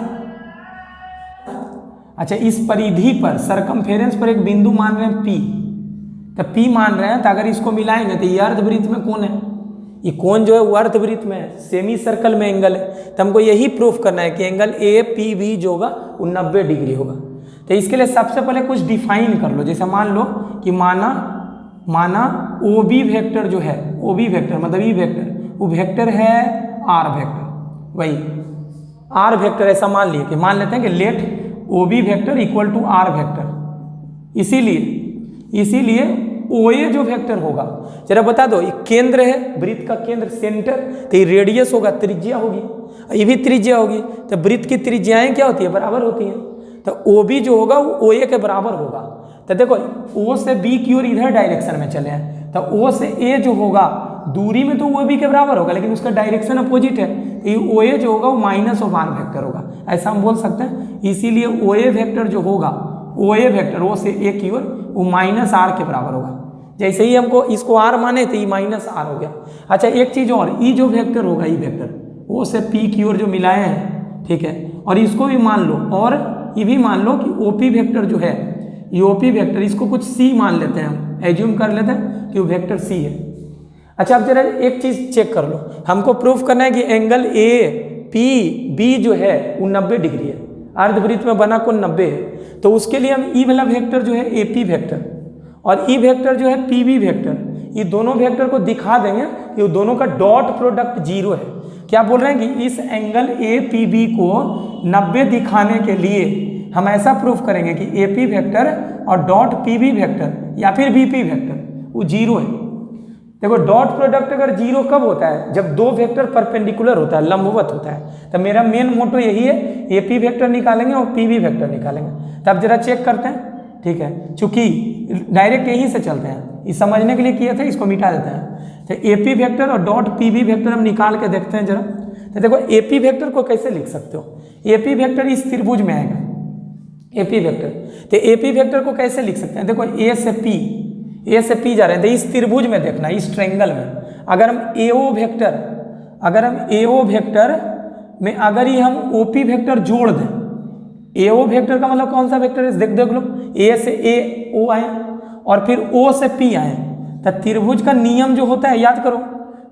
अच्छा, इस परिधि पर सरकमफेरेंस पर एक बिंदु मान रहे हैं P, तो P मान रहे हैं, तो अगर इसको मिलाएंगे तो ये अर्धवृत्त में कौन है, ये कोण जो है वो अर्धवृत्त में है, सेमी सर्कल में एंगल है। तो हमको यही प्रूफ करना है कि एंगल APB जो होगा वो 90 डिग्री होगा। तो इसके लिए सबसे पहले कुछ डिफाइन कर लो, जैसे मान लो कि माना OB वेक्टर जो है, OB वेक्टर मतलब ई वेक्टर, वो वेक्टर है R वेक्टर, वही R वेक्टर ऐसा मान लिए कि मान लेते हैं कि let OB vector equal to R vector. इसीलिए OA जो वेक्टर होगा, जरा बता दो, ये केंद्र है, वृत्त का केंद्र सेंटर, तो ये रेडियस होगा, त्रिज्या होगी, ये भी त्रिज्या होगी, तो वृत्त की त्रिज्याएं क्या होती है, बराबर होती हैं। तो OB जो होगा वो OA के बराबर होगा। तो देखो O से B की ओर इधर डायरेक्शन में चले हैं, तो O से A जो होगा दूरी में तो OB के बराबर होगा, लेकिन उसका डायरेक्शन अपोजिट है, तो ये OA जो होगा वो माइनस ऑफ R वेक्टर होगा, ऐसा हम बोल सकते हैं। इसीलिए OA वेक्टर जो होगा, OA वेक्टर O से A की ओर वो माइनस R के बराबर होगा। जैसे ही हमको इसको R माने तो ये माइनस R हो गया। अच्छा, एक चीज़ और, ई जो वेक्टर होगा, ई वेक्टर O से P की ओर जो मिलाए हैं, ठीक है, और इसको भी मान लो, और ये भी मान लो कि OP वेक्टर जो है, ये OP वेक्टर, इसको कुछ C मान लेते हैं, हम एज्यूम कर लेते हैं कि वो वेक्टर C है। अच्छा, अब जरा एक चीज़ चेक कर लो, हमको प्रूफ करना है कि एंगल APB जो है वो 90 डिग्री है, अर्धवृत्त में बना कोण 90 है। तो उसके लिए हम ई वाला वेक्टर जो है AP वेक्टर और ई वेक्टर जो है PB वेक्टर, ये दोनों वेक्टर को दिखा देंगे कि वो दोनों का डॉट प्रोडक्ट 0 है। क्या बोल रहे हैं कि इस एंगल APB को 90 दिखाने के लिए हम ऐसा प्रूफ करेंगे कि AP वेक्टर और डॉट PB वेक्टर या फिर BP वेक्टर वो 0 है। देखो, डॉट प्रोडक्ट अगर 0 कब होता है, जब दो वेक्टर परपेंडिकुलर होता है, लंबवत होता है। तो मेरा मेन मोटो यही है, AP वेक्टर निकालेंगे और PB वेक्टर निकालेंगे। तब जरा चेक करते हैं, ठीक है, चूंकि डायरेक्ट यहीं से चलते हैं, इस समझने के लिए किए थे, इसको मिटा देते हैं। तो AP वेक्टर और डॉट PB वेक्टर हम निकाल के देखते हैं जरा। तो देखो, AP वेक्टर को कैसे लिख सकते हो, AP वेक्टर इस त्रिभुज में आएगा, AP वेक्टर। तो AP वेक्टर को कैसे लिख सकते हैं, देखो A से P जा रहे हैं, तो इस त्रिभुज में देखना, इस ट्रायंगल में अगर हम AO वेक्टर में अगर ही हम OP वेक्टर जोड़ दें, AO वेक्टर का मतलब कौन सा वेक्टर है, देख लो, A से AO आए और फिर O से P आए, तो त्रिभुज का नियम जो होता है, याद करो,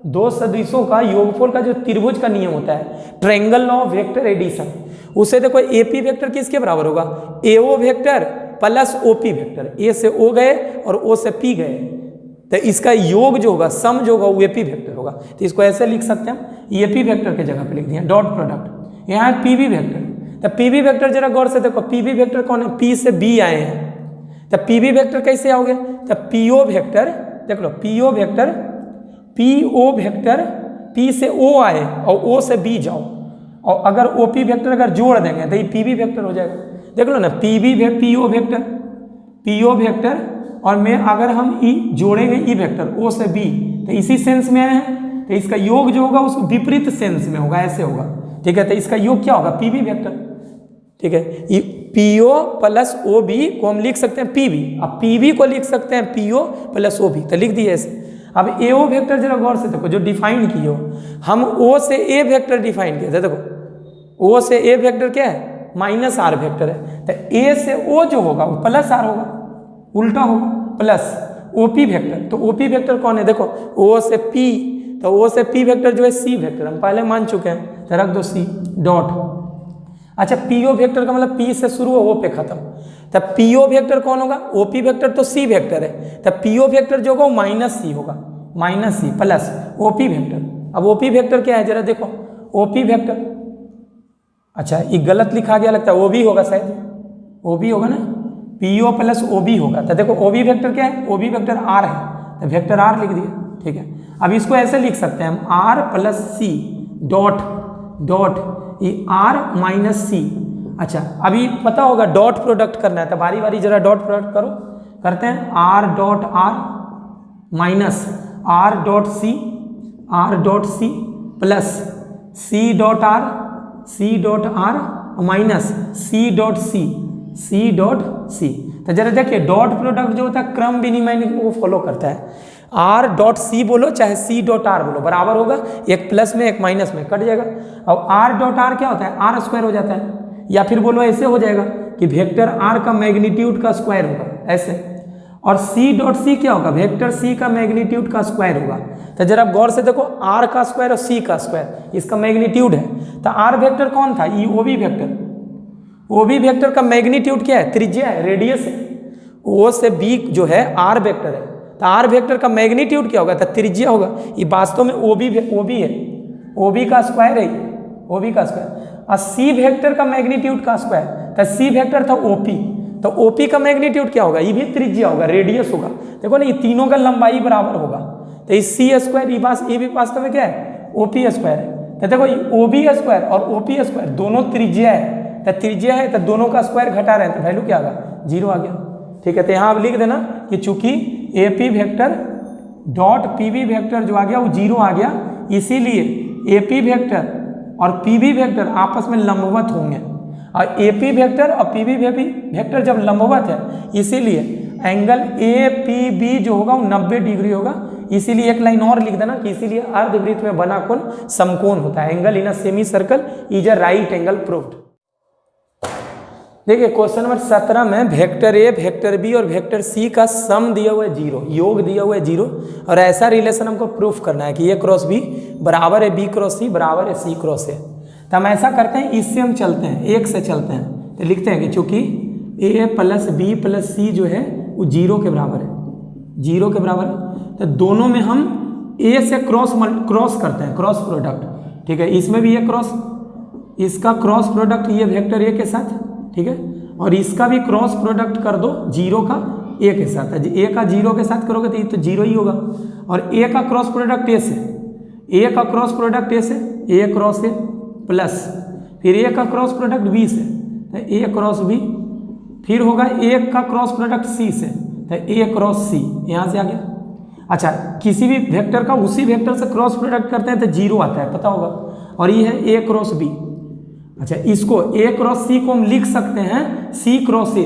दो सदिशों का योगफल का जो त्रिभुज का नियम होता है, triangle law of vector addition, उसे देखो AP वेक्टर किसके बराबर होगा, AO vector plus OP vector, A से O गए और O से P गए, तो इसका योग जो होगा, सम जो होगा वो AP वेक्टर होगा। तो इसको ऐसे लिख सकते हैं, हम AP वेक्टर के जगह पे लिख दिया डॉट प्रोडक्ट, यहाँ है PB वेक्टर। तो PB वेक्टर जरा गौर से देखो, PB वेक्टर कौन है, P से B आए हैं, तो PB वेक्टर कैसे आओगे, तो PO वेक्टर, देख लो, PO वेक्टर P से O आए और O से B जाओ, और अगर OP वेक्टर अगर जोड़ देंगे तो ये PB वेक्टर हो जाएगा। देख लो ना, PO वेक्टर और में अगर हम ई जोड़ेंगे ई वेक्टर O से B, तो इसी सेंस में आए हैं। तो इसका योग जो होगा उसको विपरीत सेंस में होगा, ऐसे होगा, ठीक है। तो इसका योग क्या होगा, पीवी वेक्टर, ठीक है। पीओ प्लस ओ बी को हम लिख सकते हैं पीवी, अब पीवी को लिख सकते हैं पीओ प्लस ओ बी, तो लिख दिए ऐसे। अब एओ वेक्टर जरा गौर से देखो, जो डिफाइन किए हो, हम ओ से ए वेक्टर डिफाइन किए थे, देखो ओ से ए वेक्टर क्या है, माइनस आर वेक्टर है, तो ए से ओ जो होगा वो प्लस आर होगा, उल्टा होगा, प्लस ओपी वेक्टर। तो ओपी वेक्टर कौन है, देखो ओ से पी, तो ओ से पी वेक्टर जो है सी वेक्टर, हम पहले मान चुके हैं, तो रख दो सी डॉट। अच्छा, पीओ वेक्टर का मतलब पी से शुरू हो ओ पे खत्म, तब पीओ वेक्टर कौन होगा, ओपी वेक्टर तो सी वेक्टर है, तब पीओ वेक्टर जो होगा वो माइनस सी होगा, minus C plus OP vector. अब ओपी वेक्टर क्या है जरा देखो, ओपी वेक्टर, अच्छा ये गलत लिखा गया लगता है, ओबी होगा शायद, ओबी होगा ना, पीओ प्लस ओबी होगा, तो देखो ओबी वेक्टर क्या है, ओबी वेक्टर आर है, तो वेक्टर आर लिख दिया, ठीक है। अब इसको ऐसे लिख सकते हैं हम, R plus C dot dot ये आर माइनस सी। अच्छा, अभी पता होगा डॉट प्रोडक्ट करना है, तो बारी बारी जरा डॉट प्रोडक्ट करो, करते हैं, R dot R minus R dot C, R dot C plus C dot R, C dot R minus C dot C, C dot C. तो जरा देखिए डॉट प्रोडक्ट जो होता है क्रम विनिमय को फॉलो करता है, आर डॉट सी बोलो चाहे सी डॉट आर बोलो बराबर होगा, एक प्लस में एक माइनस में कट जाएगा। और आर डॉट आर क्या होता है, आर स्क्वायर हो जाता है, या फिर बोलो ऐसे हो जाएगा कि वेक्टर आर का मैग्नीट्यूड का स्क्वायर होगा ऐसे, और सी डॉट सी क्या होगा, वेक्टर सी का मैग्नीट्यूड का स्क्वायर होगा। तो जरा गौर से देखो, आर का स्क्वायर और सी का स्क्वायर इसका मैग्नीट्यूड है, तो आर वेक्टर कौन था, ये ओबी वेक्टर, ओबी वेक्टर का मैग्नीट्यूड क्या है, त्रिज्या है, रेडियस है, ओ से बी जो है आर वेक्टर है, तो आर वेक्टर का मैग्नीट्यूड क्या होगा, तो त्रिज्या होगा, ये वास्तव में ओबी है, ओबी का स्क्वायर है, ओबी का स्क्वायर, और सी वेक्टर का मैग्नीट्यूड का स्क्वायर, तो सी वेक्टर था ओपी, तो ओपी का मैग्नीट्यूड क्या होगा, ये भी त्रिज्या होगा, रेडियस होगा, देखो ना ये तीनों का लंबाई बराबर होगा, तो इस सी स्क्वायर ये भी वास्तव में क्या है, ओपी स्क्वायर है। तो देखो ओबी स्क्वायर और ओपी स्क्वायर दोनों त्रिज्या है, तो त्रिज्या है तो दोनों का स्क्वायर घटा रहे हैं, तो वैल्यू क्या आ गया, 0 आ गया, ठीक है। तो यहाँ आप लिख देना कि चूंकि AP vector dot PV vector जो आ गया वो 0 आ गया, इसीलिए एपी वेक्टर और पीवी वेक्टर आपस में लंबवत होंगे, और एपी वेक्टर और पीवी वेक्टर जब लंबवत है इसीलिए एंगल ए पी बी जो होगा वो 90 डिग्री होगा, इसीलिए एक लाइन और लिख देना कि इसीलिए अर्धवृत्त में बना कोण समकोण होता है, angle in a semi circle is a right angle proved. देखिए क्वेश्चन नंबर 17 में वेक्टर ए, वेक्टर बी और वेक्टर सी का सम दिया हुआ है 0, योग दिया हुआ है 0, और ऐसा रिलेशन हमको प्रूफ करना है कि ए क्रॉस बी बराबर है बी क्रॉस सी बराबर है सी क्रॉस ए। तो हम ऐसा करते हैं, इससे हम चलते हैं, एक से चलते हैं, तो लिखते हैं कि चूंकि ए प्लस बी प्लस सी जो है वो 0 के बराबर है, 0 के बराबर है, तो दोनों में हम ए से क्रॉस करते हैं, क्रॉस प्रोडक्ट, ठीक है। इसमें भी ये क्रॉस, इसका क्रॉस प्रोडक्ट ये वेक्टर ए के साथ, ठीक है, और इसका भी क्रॉस प्रोडक्ट कर दो 0 का ए के साथ, ए का 0 के साथ करोगे तो ये तो 0 ही होगा, और ए का क्रॉस प्रोडक्ट ए से, ए का क्रॉस प्रोडक्ट ए से, ए क्रॉस ए प्लस फिर ए का क्रॉस प्रोडक्ट बी से, तो ए क्रॉस बी, फिर होगा ए का क्रॉस प्रोडक्ट सी से, तो ए क्रॉस सी, यहाँ से आ गया। अच्छा, किसी भी वेक्टर का उसी वेक्टर से क्रॉस प्रोडक्ट करते हैं तो 0 आता है, पता होगा, और ये है ए क्रॉस बी। अच्छा, इसको ए क्रॉस सी को हम लिख सकते हैं सी क्रॉस ए,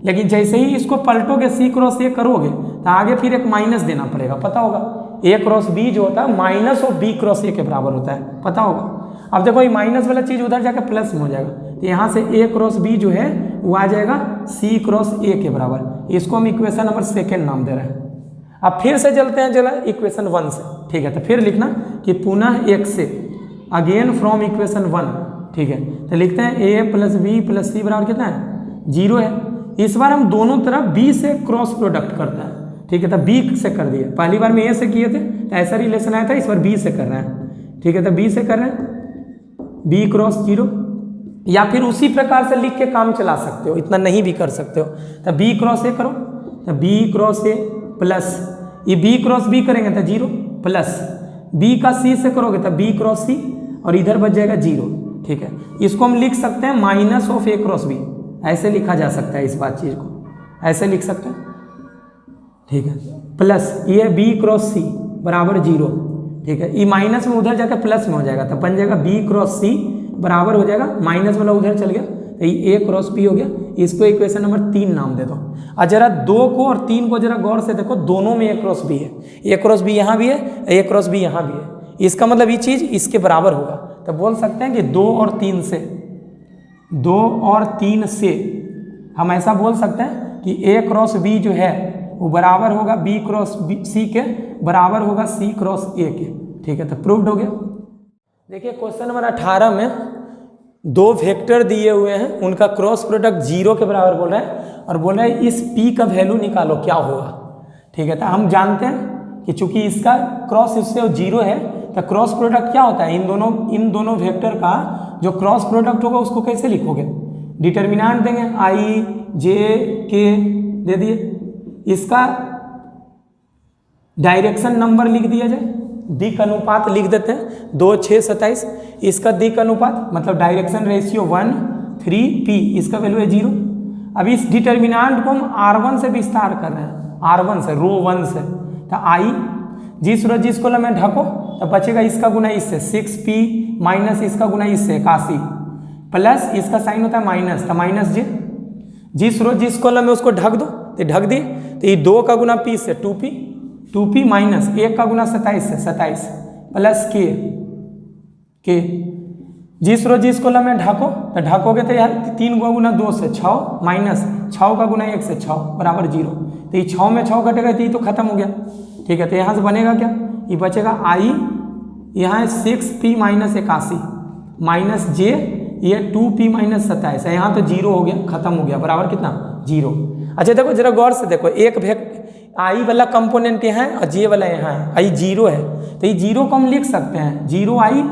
लेकिन जैसे ही इसको पलटोगे सी क्रॉस ए करोगे तो आगे फिर एक माइनस देना पड़ेगा, पता होगा, ए क्रॉस बी जो होता है minus of B cross A के बराबर होता है, पता होगा। अब देखो ये माइनस वाला चीज उधर जाकर प्लस में हो जाएगा, तो यहाँ से ए क्रॉस बी जो है वो आ जाएगा सी क्रॉस ए के बराबर, इसको हम इक्वेशन नंबर 2 नाम दे रहे हैं। अब फिर से चलते हैं चला इक्वेशन 1 से, ठीक है, तो फिर लिखना कि पुनः एक से, अगेन फ्रॉम इक्वेशन 1, ठीक है, तो लिखते हैं ए प्लस बी प्लस सी बराबर कितना है, 0 है। इस बार हम दोनों तरफ बी से क्रॉस प्रोडक्ट करते हैं, ठीक है, तो बी से कर दिए, पहली बार में ए से किए थे तो ऐसा रिलेशन आया था, इस बार बी से कर रहे हैं, ठीक है, तो बी से कर रहे हैं, बी क्रॉस 0, या फिर उसी प्रकार से लिख के काम चला सकते हो, इतना नहीं भी कर सकते हो, तो बी क्रॉस ए करो, तो बी क्रॉस ए प्लस ये बी क्रॉस बी करेंगे तो 0 प्लस बी का सी से करोगे तो बी क्रॉस सी, और इधर बच जाएगा 0, ठीक है। इसको हम लिख सकते हैं minus of A cross B, ऐसे लिखा जा सकता है, इस बात चीज को ऐसे लिख सकते हैं, ठीक है, प्लस ये बी क्रॉस सी बराबर 0, ठीक है, ई माइनस में उधर जाकर प्लस में हो जाएगा, तब बन जाएगा बी क्रॉस सी बराबर हो जाएगा, माइनस वाला उधर चल गया तो ये ए क्रॉस बी हो गया। इसको इक्वेशन नंबर 3 नाम दे दो। और जरा 2 को और 3 को जरा गौर से देखो, दोनों में ए क्रॉस बी है, ए क्रॉस बी यहाँ भी है, ए क्रॉस बी यहाँ भी है, इसका मतलब ये चीज़ इसके बराबर होगा। तो बोल सकते हैं कि 2 और 3 से हम ऐसा बोल सकते हैं कि ए क्रॉस बी जो है वो बराबर होगा बी क्रॉस बी सी के, बराबर होगा सी क्रॉस ए के। ठीक है, तो प्रूव्ड हो गया। देखिए क्वेश्चन नंबर 18 में 2 वेक्टर दिए हुए हैं, उनका क्रॉस प्रोडक्ट 0 के बराबर बोल रहा है और बोल रहा है इस p का वैल्यू निकालो क्या होगा। ठीक है, तो हम जानते हैं कि चूंकि इसका क्रॉस इससे 0 है तो क्रॉस प्रोडक्ट क्या होता है, इन दोनों वेक्टर का जो क्रॉस प्रोडक्ट होगा उसको कैसे लिखोगे, डिटर्मिनेंट देंगे i j k दे दिए, इसका डायरेक्शन नंबर लिख दिया जाए, दिक अनुपात लिख देते हैं 2 6 27, इसका दिक अनुपात मतलब डायरेक्शन रेशियो 1 3 p, इसका वैल्यू है 0। अब इस डिटर्मिनेंट को हम r1 से विस्तार कर रहे हैं, r1 से रो 1 से, तो i जिस रो जिस कॉलम में ढको तो बचेगा इसका गुना इससे 6p माइनस इसका गुना इससे 81 प्लस इसका साइन होता है माइनस, तो माइनस j, जिस रो जिस कॉलम में उसको ढक दो तो ढक दिए, तो ये 2 का गुना p से 2p माइनस 1 का गुना 27 से 27 प्लस के जिस रो जिस कॉलम में ढको तो ढकोगे तो यार 3 का गुना 2 से 6 माइनस 6 का गुना 1 से 6 बराबर 0, तो ये 6 में 6 घटेगा तो ये तो खत्म हो गया। ठीक है, तो यहाँ से बनेगा क्या, ये बचेगा i यहाँ 6p माइनस 81 माइनस j ये 2p माइनस 27 है, यहाँ तो 0 हो गया, खत्म हो गया, बराबर कितना 0। अच्छा देखो जरा गौर से देखो, एक i वाला कंपोनेंट यहाँ है और j वाला यहाँ है, i 0 है तो ये 0 को हम लिख सकते हैं 0i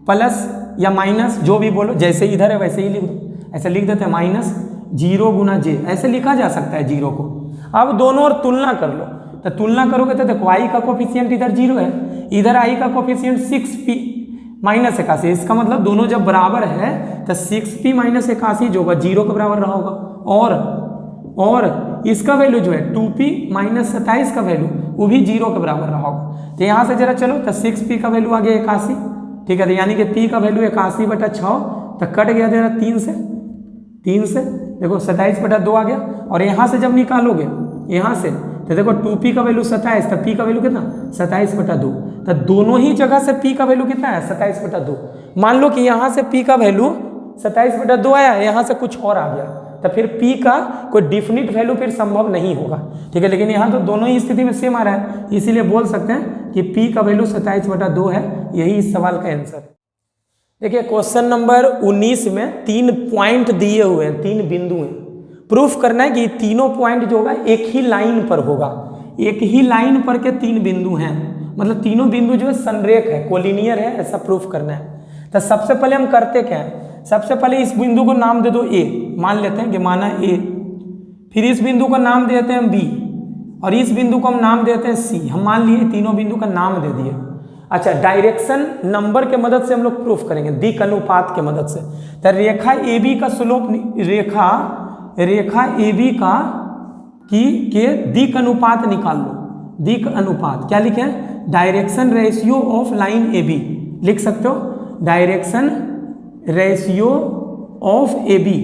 प्लस या माइनस जो भी बोलो, जैसे इधर है वैसे ही लिख दो, ऐसे लिख देते हैं माइनस 0 गुना j, ऐसे लिखा जा सकता है 0 को। अब दोनों और तुलना कर लो, तो तुलना करोगे तो देखो i का कोफिशिएंट इधर 0 है, इधर i का कोफिशिएंट 6p माइनस 81, इसका मतलब दोनों जब बराबर है तो 6p माइनस 81 जो होगा 0 के बराबर रहा होगा, और इसका वैल्यू जो है 2p माइनस 27 का वैल्यू वो भी 0 के बराबर रहा होगा। तो यहाँ से जरा चलो तो 6p का वैल्यू आ गया 81। ठीक है, तो यानी कि p का वैल्यू 81/6, तो कट गया जरा 3 से देखो 27/2 आ गया, और यहाँ से जब निकालोगे यहाँ से तो देखो 2p का वैल्यू 27, तो p का वैल्यू कितना 27/2, तो दोनों ही जगह से p का वैल्यू कितना है 27/2। मान लो कि यहाँ से p का वैल्यू 27/2 आया, यहाँ से कुछ और आ गया, तो फिर p का कोई डिफिनिट वैल्यू फिर संभव नहीं होगा। ठीक है, लेकिन यहाँ तो दोनों ही स्थिति में सेम आ रहा है, इसीलिए बोल सकते हैं कि p का वैल्यू 27/2 है, यही इस सवाल का आंसर है। देखिए क्वेश्चन नंबर 19 में 3 पॉइंट दिए हुए हैं, 3 बिंदु हैं, प्रूफ करना है कि तीनों पॉइंट जो होगा एक ही लाइन पर होगा, एक ही लाइन पर के 3 बिंदु हैं, मतलब तीनों बिंदु जो है संरेख है, कोलिनियर है, ऐसा प्रूफ करना है। तो सबसे पहले हम करते क्या है, सबसे पहले इस बिंदु को नाम दे दो a, मान लेते हैं कि माना a, फिर इस बिंदु का नाम देते हैं b, और इस बिंदु को हम नाम देते हैं c। हम मान लिए तीनों बिंदु का नाम दे दिए। अच्छा, डायरेक्शन नंबर के मदद से हम लोग प्रूफ करेंगे, दिक अनुपात के मदद से। तो रेखा AB का स्लोप, रेखा AB का के दिक अनुपात निकाल लो। दिक अनुपात क्या लिखे हैं, direction ratio of line AB लिख सकते हो, डायरेक्शन रेशियो ऑफ AB।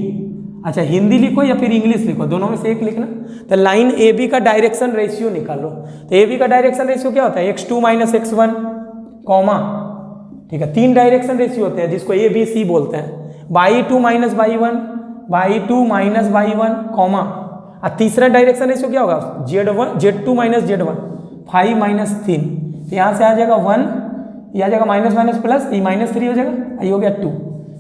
अच्छा, हिंदी लिखो या फिर इंग्लिश लिखो, दोनों में से एक लिखना। तो लाइन AB का डायरेक्शन रेशियो निकालो। तो AB का डायरेक्शन रेशियो क्या होता है, x2 माइनस x1 कॉमा, ठीक है, 3 डायरेक्शन रेशियो होते हैं जिसको ABC बोलते हैं, y2 minus y1, y2 minus y1 comma, और तीसरा डायरेक्शन रेशियो क्या होगा z2 माइनस z1 5 माइनस 3, तो यहाँ से आ जाएगा 1, ये आ जाएगा माइनस माइनस प्लस, ये -3 हो जाएगा, ये हो गया 2।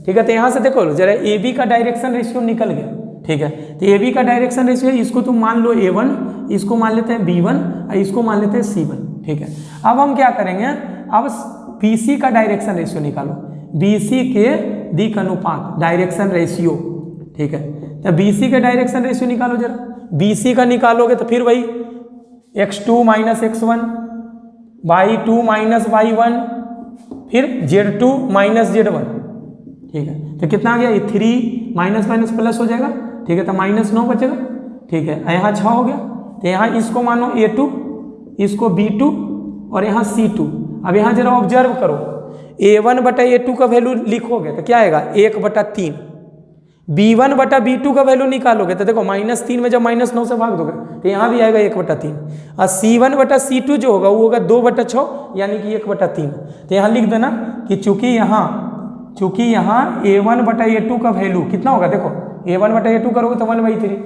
ठीक है, तो यहाँ से देखो जरा AB का डायरेक्शन रेशियो निकल गया। ठीक है, तो AB का डायरेक्शन रेशियो है, इसको तुम मान लो A1, इसको मान लेते हैं B1 और इसको मान लेते हैं C1। ठीक है, अब हम क्या करेंगे, अब BC का डायरेक्शन रेशियो निकालो, BC के दिक अनुपात डायरेक्शन रेशियो। ठीक है, तो BC के डायरेक्शन रेशियो निकालो जरा, BC का निकालोगे तो फिर वही x2 minus x1, y2 minus y1, फिर z2 माइनस z1। ठीक है, तो कितना आ गया, ये 3 माइनस माइनस प्लस हो जाएगा। ठीक है, तो -9 बचेगा। ठीक है, यहाँ 6 हो गया, तो यहाँ इसको मानो A2, इसको B2 और यहाँ C2, अब यहाँ जरा ऑब्जर्व करो, a1/a2 का वैल्यू लिखोगे तो क्या आएगा 1/3, b1/b2 का वैल्यू निकालोगे तो देखो -3 में जब -9 से भाग दोगे तो यहाँ भी आएगा 1/3, और c1/c2 जो होगा वो होगा 2/6 यानी कि 1/3। तो यहाँ लिख देना कि चूंकि यहाँ a1/a2 का वैल्यू कितना होगा, देखो a1/a2 करोगे तो 1/3,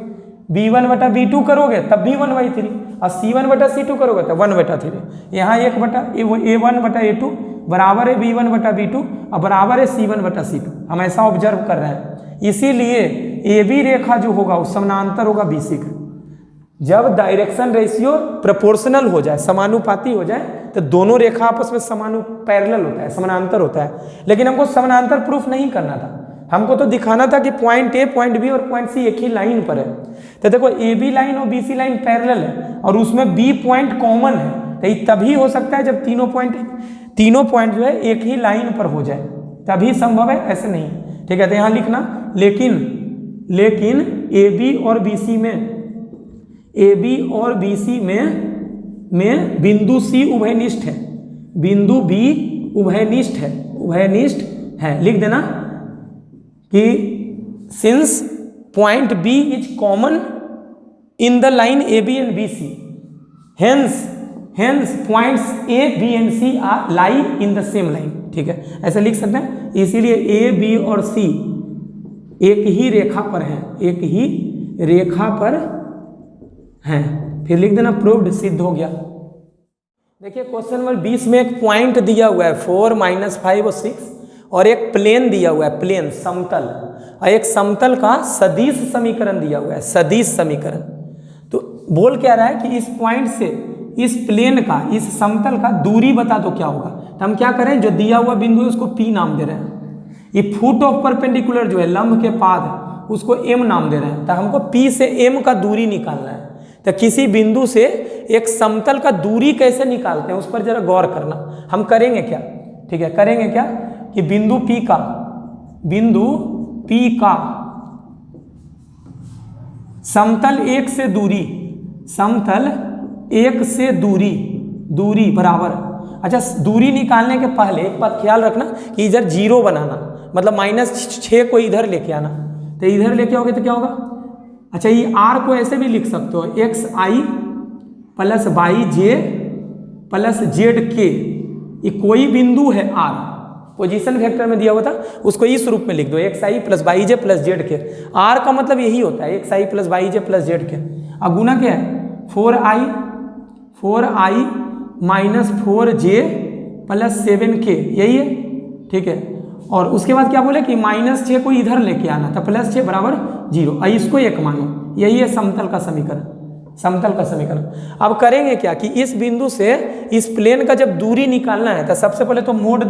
b1/b2 करोगे तब भी 1/3, और c1/c2 करोगे तो 1/3। यहाँ a1/a2 बराबर है b1/b2 और बराबर है c1/c2, हम ऐसा ऑब्जर्व कर रहे हैं। इसीलिए ए बी रेखा जो होगा वो समानांतर होगा बीसी का। जब डायरेक्शन रेशियो प्रोपोर्शनल हो जाए, समानुपाती हो जाए, तो दोनों रेखा आपस में पैरेलल होता है, समानांतर होता है। लेकिन हमको समानांतर प्रूफ नहीं करना था, हमको तो दिखाना था कि पॉइंट ए, पॉइंट बी और पॉइंट सी एक ही लाइन पर है। तो देखो ए बी लाइन और बी सी लाइन पैरेलल है और उसमें बी पॉइंट कॉमन है, तो ये तभी हो सकता है जब तीनों पॉइंट जो है एक ही लाइन पर हो जाए, तभी संभव है, ऐसे नहीं। ठीक है, तो यहाँ लिखना लेकिन ए बी और बी सी में बिंदु सी उभयनिष्ठ है, बिंदु बी उभयनिष्ठ है। लिख देना कि since point B is common in the line A B and B C, hence points A B and C are lie in the same line. ठीक है, ऐसे लिख सकते हैं। इसीलिए ए बी और सी एक ही रेखा पर हैं। फिर लिख देना प्रूव्ड, सिद्ध हो गया। देखिए क्वेश्चन नंबर 20 में एक पॉइंट दिया हुआ है 4, -5 और 6, और एक प्लेन दिया हुआ है, प्लेन समतल, और एक समतल का सदिश समीकरण दिया हुआ है, सदिश समीकरण। तो बोल क्या रहा है कि इस पॉइंट से इस प्लेन का, इस समतल का दूरी बता दो क्या होगा। तो हम क्या करें, जो दिया हुआ बिंदु है उसको P नाम दे रहे हैं, ये फुट ऑफ परपेंडिकुलर जो है लंब के पाद उसको M नाम दे रहे हैं। तो हमको P से M का दूरी निकालना है। तो किसी बिंदु से एक समतल का दूरी कैसे निकालते हैं उस पर जरा गौर करना। हम करेंगे क्या, ठीक है, करेंगे क्या कि बिंदु P का समतल एक से दूरी बराबर। अच्छा, दूरी निकालने के पहले एक बात ख्याल रखना कि इधर 0 बनाना, मतलब -6 को इधर लेके आना। तो इधर लेके आओगे तो क्या होगा, अच्छा ये r को ऐसे भी लिख सकते हो, xi + yj + zk, ये कोई बिंदु है r, पोजीशन वेक्टर में दिया हुआ था, उसको इस रूप में लिख दो, xi + yj + zk। r का मतलब यही होता है, xi + yj + zk। अब गुना क्या है, 4i - 4j + 7k, यही है। ठीक है, और उसके बाद क्या बोले कि -6 को इधर लेके आना था, +6 = 0, इसको 1 मानो, यही है समतल का समीकरण। अब करेंगे क्या कि इस बिंदु से इस प्लेन का जब दूरी निकालना है तो सबसे पहले तो मोड़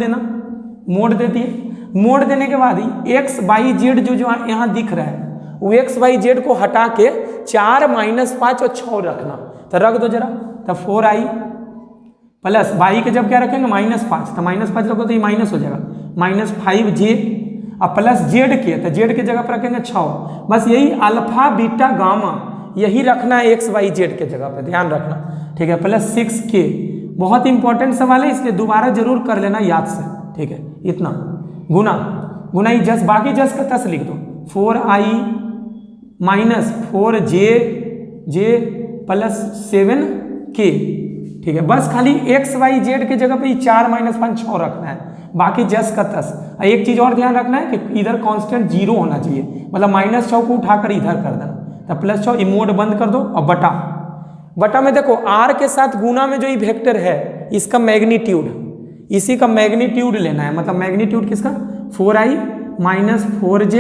दे दिए। मोड़ देने के बाद x y z जो यहाँ दिख रहा है वो x y z को हटा के 4, -5 और 6 रखना। तो रख दो जरा, तो 4i प्लस y के जब क्या रखेंगे -5, तो -5 रखो तो ये माइनस हो जाएगा, -5j और प्लस z के, तो z के जगह पर रखेंगे 6। बस यही अल्फा बीटा गामा यही रखना है x y z के जगह पे, ध्यान रखना। ठीक है, प्लस 6k, बहुत इंपॉर्टेंट सवाल है इसलिए दोबारा जरूर कर लेना याद से। ठीक है, इतना गुना ही जस, बाकी जस का तस लिख दो, 4i - 4j + 7k। ठीक है, बस खाली x y z के जगह पे 4, -5, 6 रखना है, बाकी जस का तस। एक चीज और ध्यान रखना है कि इधर कांस्टेंट 0 होना चाहिए, मतलब -6 को उठाकर इधर कर देना, तो +6 मोड बंद कर दो। और बटा में देखो r के साथ गुना में जो ये वेक्टर है इसका मैग्नीट्यूड, इसी का मैग्नीट्यूड लेना है, मतलब मैग्नीट्यूड किसका, 4i - 4j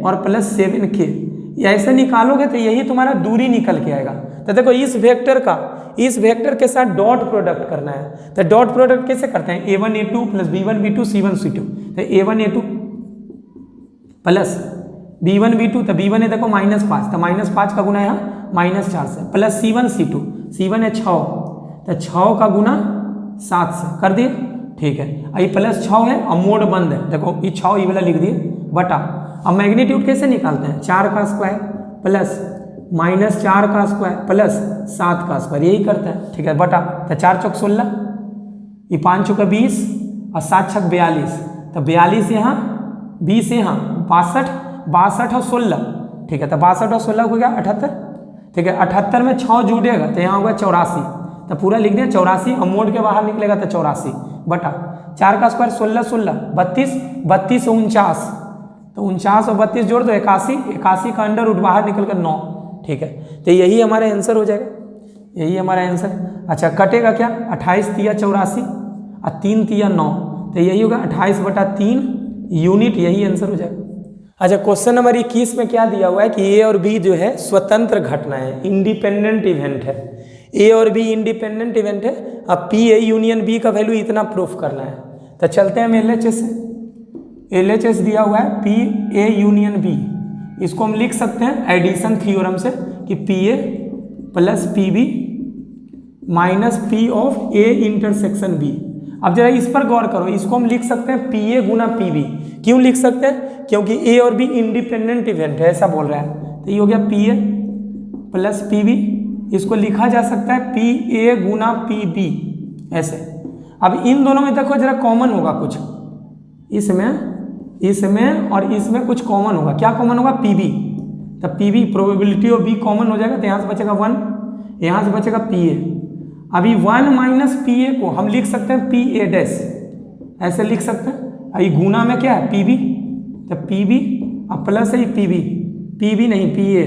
और प्लस 7k। ऐसे निकालोगे तो यही तुम्हारा दूरी निकल के आएगा। तो देखो इस वेक्टर के साथ डॉट प्रोडक्ट करना है। तो डॉट प्रोडक्ट कैसे करते हैं, a1 a2 + b1 b2 c1 c2। तो a1 a2 plus b1 b2, तो b1 है देखो -5, तो -5 का गुना यहाँ -4 से, प्लस c1 c2, c1 है 6, तो 6 का गुना 7 से कर दिए। ठीक है, ये +6 है और मोड बंद है, देखो ये 6 ये वाला लिख दिए, बटा। अब मैग्नीट्यूड कैसे निकालते हैं, 4 का स्क्वायर प्लस -4 का स्क्वायर प्लस 7 का स्क्वायर, यही करते हैं। ठीक है, बटा, तो 4 × 16 ये 5 चौका 20 और 7 छक 42, तो 42 यहाँ 20 यहाँ 62 और 16, ठीक है। तो 62 और 16 हो गया 78, ठीक है। 78 में 6 जुड़ेगा तो यहाँ होगा 84, तो पूरा लिख दिया 84 और मोड़ के बाहर निकलेगा तो 84 बटा 4 का स्क्वायर 16 16 32 32 49, तो 49 और 32 जोड़ दो 81, 81 का अंडर रूट बाहर निकल कर 9, ठीक है। तो यही हमारा आंसर हो जाएगा, यही हमारा आंसर। अच्छा कटेगा क्या, 28 तिया 84 और 3 तिया 9, तो यही होगा 28 बटा 3 यूनिट, यही आंसर हो जाएगा। अच्छा क्वेश्चन नंबर 21 में क्या दिया हुआ है कि ए और बी जो है स्वतंत्र घटना है, इंडिपेंडेंट इवेंट है। ए और बी इंडिपेंडेंट इवेंट है, अब पी ए यूनियन बी का वैल्यू इतना प्रूफ करना है। तो चलते हैं हम LHS से। LHS दिया हुआ है पी ए यूनियन बी, इसको हम लिख सकते हैं एडिशन थ्योरम से कि P A plus P B minus P of A intersection B. अब जरा इस पर गौर करो, इसको हम लिख सकते हैं पी ए गुना पी बी। क्यों लिख सकते हैं, क्योंकि ए और बी इंडिपेंडेंट इवेंट है, ऐसा बोल रहा है। तो ये हो गया P A plus P B, इसको लिखा जा सकता है पी ए गुना पी बी ऐसे। अब इन दोनों में देखो जरा कॉमन होगा कुछ, इसमें और इसमें कुछ कॉमन होगा। क्या कॉमन होगा, पी बी, तो P B probability of B common हो जाएगा, तो यहाँ से बचेगा 1, यहाँ से बचेगा पी ए। अभी 1 माइनस पी ए को हम लिख सकते हैं पी ए डैश, ऐसे लिख सकते हैं। अभी गुना में क्या है पी बी, तो पी बी और प्लस है पी बी नहीं पी ए।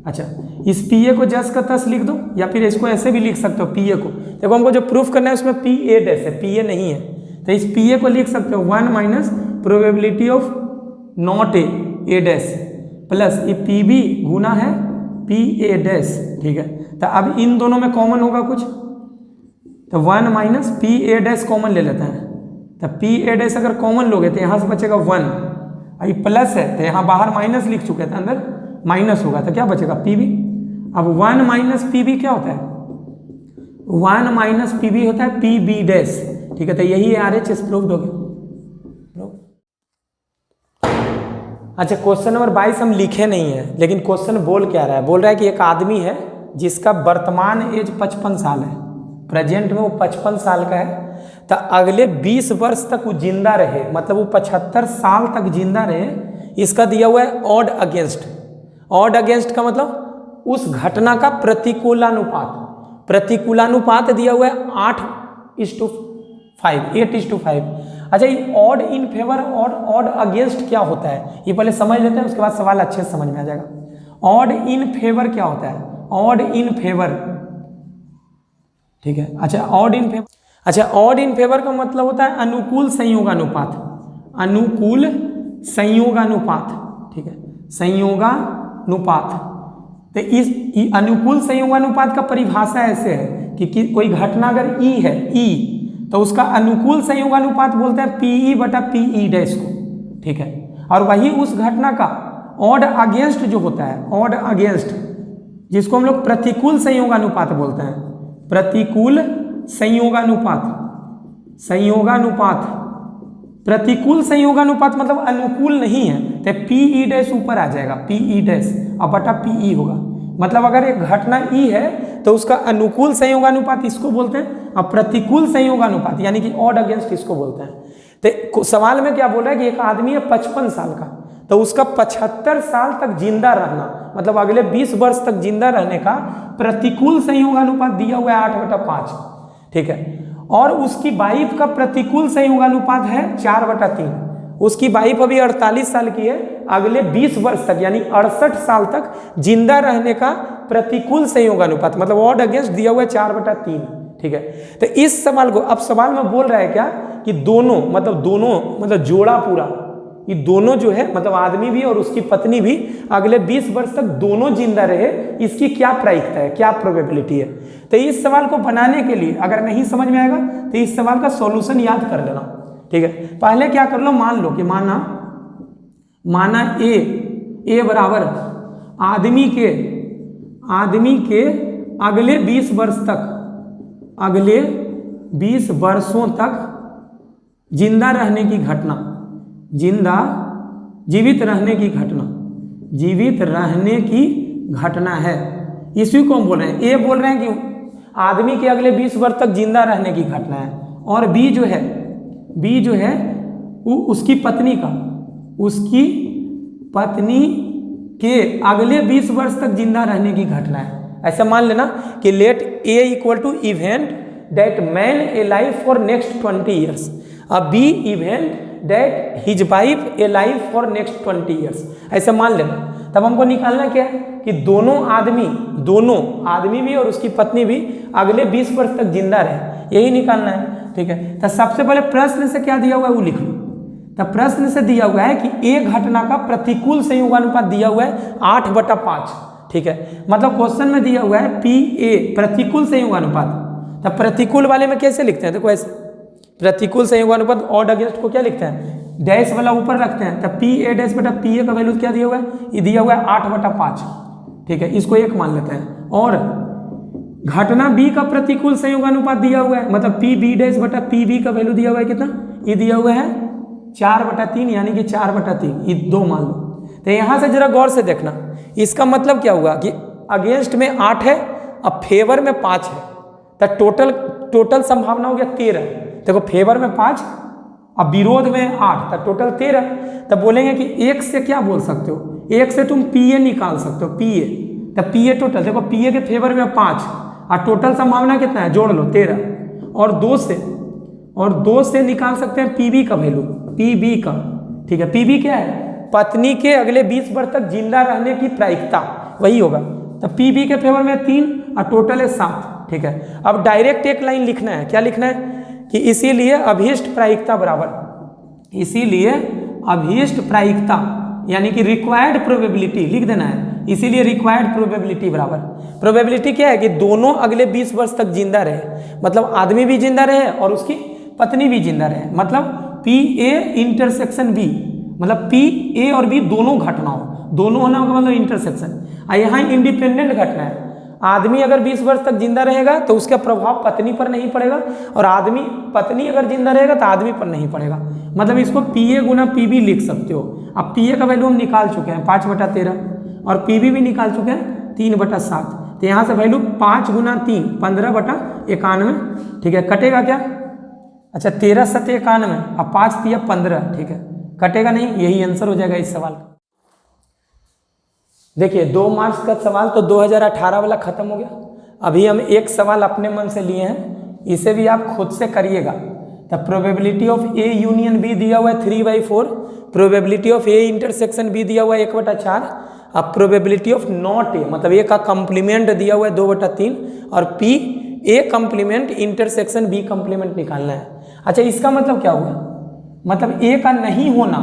अच्छा इस पी ए को जस का तस लिख दो, या फिर इसको ऐसे भी लिख सकते हो पी ए को। देखो हमको जो प्रूफ करना है उसमें पी ए डैश है, पी ए नहीं है, तो इस पी ए को लिख सकते हो 1 minus probability of not a dash plus ये पी बी गुना है पी ए डैश, ठीक है। तो अब इन दोनों में कॉमन होगा कुछ, तो 1 माइनस पी ए डैश कॉमन ले लेते हैं। तो पी ए डैश अगर कॉमन लोगे तो यहाँ से बचेगा 1, अभी प्लस है तो यहाँ बाहर माइनस लिख चुके थे, अंदर माइनस होगा, तो क्या बचेगा पी बी। अब 1 माइनस पी बी क्या होता है, 1 माइनस पी बी होता है पी बी डैश, ठीक है। तो यही RHS प्रूव्ड हो गया। अच्छा क्वेश्चन नंबर 22 हम लिखे नहीं है, लेकिन क्वेश्चन बोल क्या रहा है, बोल रहा है कि एक आदमी है जिसका वर्तमान एज 55 साल है, प्रेजेंट में वो 55 साल का है, तो अगले 20 वर्ष तक वो जिंदा रहे, मतलब वो 75 साल तक जिंदा रहे। इसका दिया हुआ है ऑड अगेंस्ट। ऑड अगेंस्ट का मतलब उस घटना का प्रतिकूलानुपात, प्रतिकूलानुपात दिया हुआ है 8:5। अच्छा ये ऑड इन फेवर और ऑड अगेंस्ट क्या होता है, ये पहले समझ लेते हैं, उसके बाद सवाल अच्छे से समझ में आ जाएगा। ऑड इन फेवर क्या होता है, ऑड इन फेवर, ठीक है। अच्छा ऑड इन फेवर, अच्छा ऑड इन फेवर का मतलब होता है अनुकूल संयोगानुपात, अनुकूल संयोगानुपात, ठीक है, संयोगानुपात। तो इस अनुकूल संयोगानुपात का परिभाषा ऐसे है कि कोई घटना अगर ई है, ई तो उसका अनुकूल संयोगानुपात बोलते हैं पीई बटा पीई डैश को, ठीक है। और वही उस घटना का ऑड अगेंस्ट जो होता है, ऑड अगेंस्ट, जिसको हम लोग प्रतिकूल संयोगानुपात बोलते हैं, प्रतिकूल संयोगानुपात, संयोगानुपात, प्रतिकूल संयोगानुपात मतलब अनुकूल नहीं है, तो पीई डैश ऊपर आ जाएगा, पीई डैश और बटा पीई होगा। मतलब अगर एक घटना ई है तो उसका अनुकूल संयोगानुपात इसको बोलते हैं, और प्रतिकूल संयोगानुपात यानी कि ऑड अगेंस्ट इसको बोलते हैं। तो सवाल में क्या बोल रहा है कि एक आदमी है 55 साल का, तो उसका 75 साल तक जिंदा रहना, मतलब अगले 20 वर्ष तक जिंदा रहने का प्रतिकूल संयोगानुपात दिया हुआ है 8/5, ठीक है। और उसकी वाइफ का प्रतिकूल संयोगानुपात है 4/3। उसकी वाइफ अभी 48 साल की है, अगले 20 वर्ष तक यानी 68 साल तक जिंदा रहने का प्रतिकूल संयोगानुपात मतलब ऑड अगेंस्ट दिया हुआ है 4/3, ठीक है। तो इस सवाल को, अब सवाल में बोल रहा है क्या कि दोनों मतलब जोड़ा पूरा, ये दोनों जो है मतलब आदमी भी और उसकी पत्नी भी अगले 20 वर्ष तक दोनों जिंदा रहे, इसकी क्या प्रायिकता है, क्या प्रोबेबिलिटी है। तो इस सवाल को बनाने के लिए अगर नहीं समझ में आएगा तो इस सवाल का सॉल्यूशन याद कर लेना, ठीक है। पहले क्या कर लो, मान लो कि माना ए बराबर आदमी के अगले 20 वर्ष तक, अगले 20 वर्षों तक जिंदा रहने की घटना, जीवित रहने की घटना है। इसी को हम बोल रहे हैं, ए बोल रहे हैं कि आदमी के अगले 20 वर्ष तक जिंदा रहने की घटना है, और बी जो है वो उसकी पत्नी के अगले 20 वर्ष तक जिंदा रहने की घटना है। ऐसा मान लेना कि let A equal to event that man a life for next 20 years, अब B event that his wife a life for next 20 years, ऐसा मान लेना। तब हमको निकालना क्या है कि दोनों आदमी भी और उसकी पत्नी भी अगले 20 वर्ष तक जिंदा रहे, यही निकालना है। ठीक है, तो सबसे पहले प्रश्न से क्या दिया हुआ है वो लिख लो। तब प्रश्न से दिया हुआ है कि एक घटना का प्रतिकूल संयोगानुपात दिया हुआ है 8/5। ठीक है, मतलब क्वेश्चन में दिया हुआ है PA प्रतिकूल संयोगानुपात। तब प्रतिकूल वाले में कैसे लिखते हैं, देखो ऐसे प्रतिकूल संयोगानुपात ऑड अगेंस्ट को क्या लिखते हैं, डैश वाला ऊपर रखते हैं। तब PA डैश बटा PA का वैल्यू क्या दिया हुआ है, ये दिया हुआ है 8/5। ठीक है, इसको 1 मान लेते हैं। और घटना B का प्रतिकूल संयोगानुपात दिया हुआ है, मतलब PB डैश बटा PB का वैल्यू दिया हुआ है कितना, ये दिया हुआ है 4/3, यानी कि 4/3, ये 2 मान लो। तो यहाँ से जरा गौर से देखना, इसका मतलब क्या हुआ कि अगेंस्ट में 8 है, अब फेवर में 5 है, तो टोटल संभावना हो गया 13। देखो फेवर में 5, अब विरोध में 8, तो टोटल 13। तब बोलेंगे कि 1 से क्या बोल सकते हो, 1 से तुम PA निकाल सकते हो, PA। तब PA टोटल, देखो PA के फेवर में 5 और टोटल संभावना कितना है, जोड़ लो 13। और 2 से निकाल सकते हैं PB का वैल्यू, PB का। ठीक है, PB क्या है, पत्नी के अगले 20 वर्ष तक जिंदा रहने की प्रायिकता, वही होगा। तो PB के फेवर में 3 और टोटल है 7। ठीक है, अब डायरेक्ट एक लाइन लिखना है, क्या लिखना है कि इसीलिए अभीष्ट प्रायिकता यानी कि रिक्वायर्ड प्रोबेबिलिटी लिख देना है। इसीलिए रिक्वायर्ड प्रोबेबिलिटी बराबर, प्रोबेबिलिटी क्या है कि दोनों अगले 20 वर्ष तक जिंदा रहे, मतलब आदमी भी जिंदा रहे और उसकी पत्नी भी जिंदा रहे, मतलब PA इंटरसेक्शन B, मतलब PA और B दोनों घटनाओं, दोनों होना का मतलब इंटरसेक्शन। यहाँ इंडिपेंडेंट घटना है, आदमी अगर 20 वर्ष तक जिंदा रहेगा तो उसका प्रभाव पत्नी पर नहीं पड़ेगा, और पत्नी अगर जिंदा रहेगा तो आदमी पर नहीं पड़ेगा। मतलब इसको PA गुना PB लिख सकते हो। अब PA का वैल्यू हम निकाल चुके हैं 5/13, और PB भी निकाल चुके हैं 3/7। तो यहाँ से वैल्यू 5 गुना 3 15/91। ठीक है, कटेगा क्या, अच्छा 13 7 91, अब 5 3 15। ठीक है, कटेगा नहीं, यही आंसर हो जाएगा इस सवाल का। देखिए 2 मार्क्स का सवाल तो 2018 वाला खत्म हो गया। अभी हम एक सवाल अपने मन से लिए हैं, इसे भी आप खुद से करिएगा। The probability of A union B दिया हुआ है 3/4, probability of A intersection B दिया हुआ है 1/4, अब प्रोबेबिलिटी ऑफ नॉट A मतलब A का कम्प्लीमेंट दिया हुआ है 2/3, और P A complement intersection B complement निकालना है। अच्छा, इसका मतलब क्या हुआ, मतलब A का नहीं होना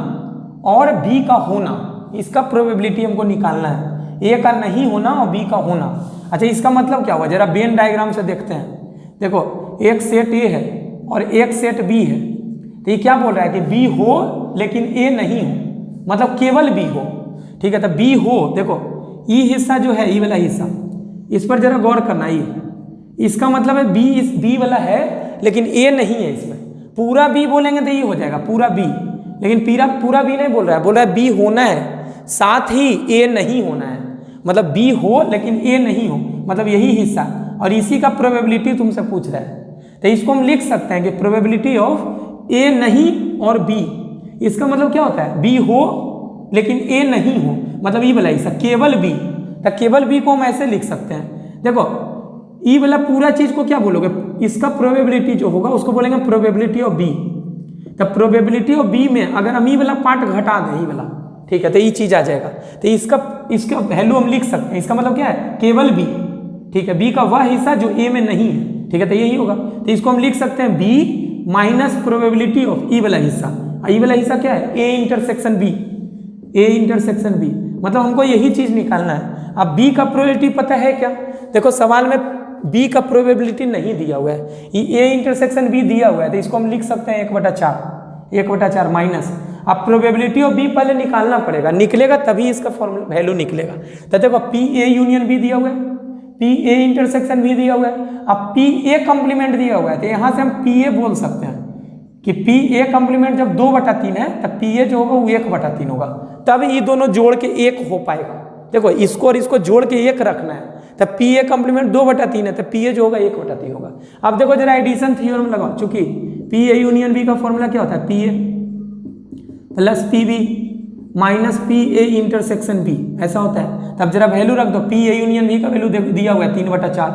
और B का होना, इसका प्रोबेबिलिटी हमको निकालना है, A का नहीं होना और B का होना। अच्छा, इसका मतलब क्या हुआ, जरा वेन डायग्राम से देखते हैं। देखो एक सेट A है और एक सेट B है, तो ये क्या बोल रहा है कि B हो लेकिन A नहीं हो, मतलब केवल B हो। ठीक है, तो B हो, देखो ये हिस्सा जो है, ये वाला हिस्सा, इस पर जरा गौर करना। ये इसका मतलब है B वाला है लेकिन A नहीं है इसमें। पूरा B बोलेंगे तो ये हो जाएगा पूरा B, लेकिन पूरा B नहीं बोल रहा है, बोल रहा है B होना है साथ ही A नहीं होना है, मतलब B हो लेकिन A नहीं हो, मतलब यही हिस्सा, और इसी का प्रोबेबिलिटी तुमसे पूछ रहा है। तो इसको हम लिख सकते हैं कि प्रोबेबिलिटी ऑफ A नहीं और B, इसका मतलब क्या होता है, B हो लेकिन A नहीं हो, मतलब ये वाला हिस्सा केवल B। तो केवल B को हम ऐसे लिख सकते हैं, देखो ये वाला पूरा चीज को क्या बोलोगे, इसका प्रोबेबिलिटी जो होगा उसको बोलेंगे प्रोबेबिलिटी ऑफ B। तो प्रोबेबिलिटी ऑफ B में अगर हम ये वाला पार्ट घटा दें, ये वाला, ठीक है, तो ये चीज आ जाएगा। तो इसका वैल्यू हम लिख सकते हैं, इसका मतलब क्या है, केवल B। ठीक है, B का वह हिस्सा जो A में नहीं है। ठीक है, तो यही होगा। तो इसको हम लिख सकते हैं B माइनस प्रोबेबिलिटी ऑफ ई वाला हिस्सा। ई वाला हिस्सा क्या है, A intersection B, A intersection B, मतलब हमको यही चीज निकालना है। अब B का प्रोबेबिलिटी पता है क्या, देखो सवाल में B का प्रोबेबिलिटी नहीं दिया हुआ है, ये A इंटरसेक्शन B दिया हुआ है, तो इसको हम लिख सकते हैं 1/4 माइनस। अब प्रोबेबिलिटी ऑफ B पहले निकालना पड़ेगा, निकलेगा तभी इसका फॉर्मूला वैल्यू निकलेगा। तो देखो PA यूनियन B दिया हुआ है, PA इंटरसेक्शन B दिया हुआ है, अब PA कम्प्लीमेंट दिया हुआ है, तो यहाँ से हम PA बोल सकते हैं कि PA कम्प्लीमेंट जब 2/3 है तब PA जो होगा वो 1/3 होगा, तब ये दोनों जोड़ के 1 हो पाएगा। देखो इसको और इसको जोड़ के 1 रखना है, तो पी ए कॉम्प्लीमेंट 2/3 है, तो पी ए जो होगा 1/3 होगा। अब देखो जरा एडिशन थ्योरम लगाओ, चूंकि पी ए यूनियन बी का फॉर्मूला क्या होता है, P A plus P B minus P A intersection B, ऐसा होता है। तब जरा वैल्यू रख दो, पी ए यूनियन बी का वैल्यू दिया हुआ है 3/4,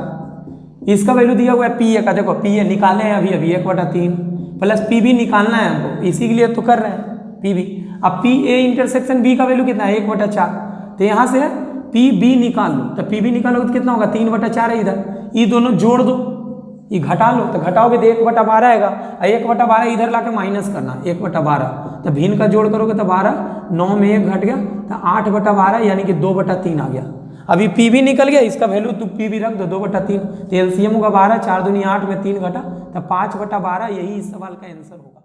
इसका वैल्यू दिया हुआ है पी ए का, देखो पी ए निकाले हैं अभी 1/3 प्लस पी बी निकालना है हमको, इसी के लिए तो कर रहे हैं पी बी। अब पी ए इंटरसेक्शन बी का वैल्यू कितना है 1/4, तो यहाँ से पी बी निकाल लो, तो पी बी निकालोगे तो कितना होगा 3/4 है इधर, ये दोनों जोड़ दो, ये घटा लो, तो घटाओगे तो 1/12 आएगा, 1/12 इधर लाके माइनस करना 1/12, तो भिन्न का जोड़ करोगे तो 12, 9 में 1 घट गया तो 8/12 यानी कि 2/3 आ गया। अभी पी भी निकल गया, इसका वैल्यू तो पी भी रख दो 2/3, तो एलसीएम होगा 12, 4 दूनी 8 में 3 घटा, तो 5/12 यही इस सवाल का आंसर होगा।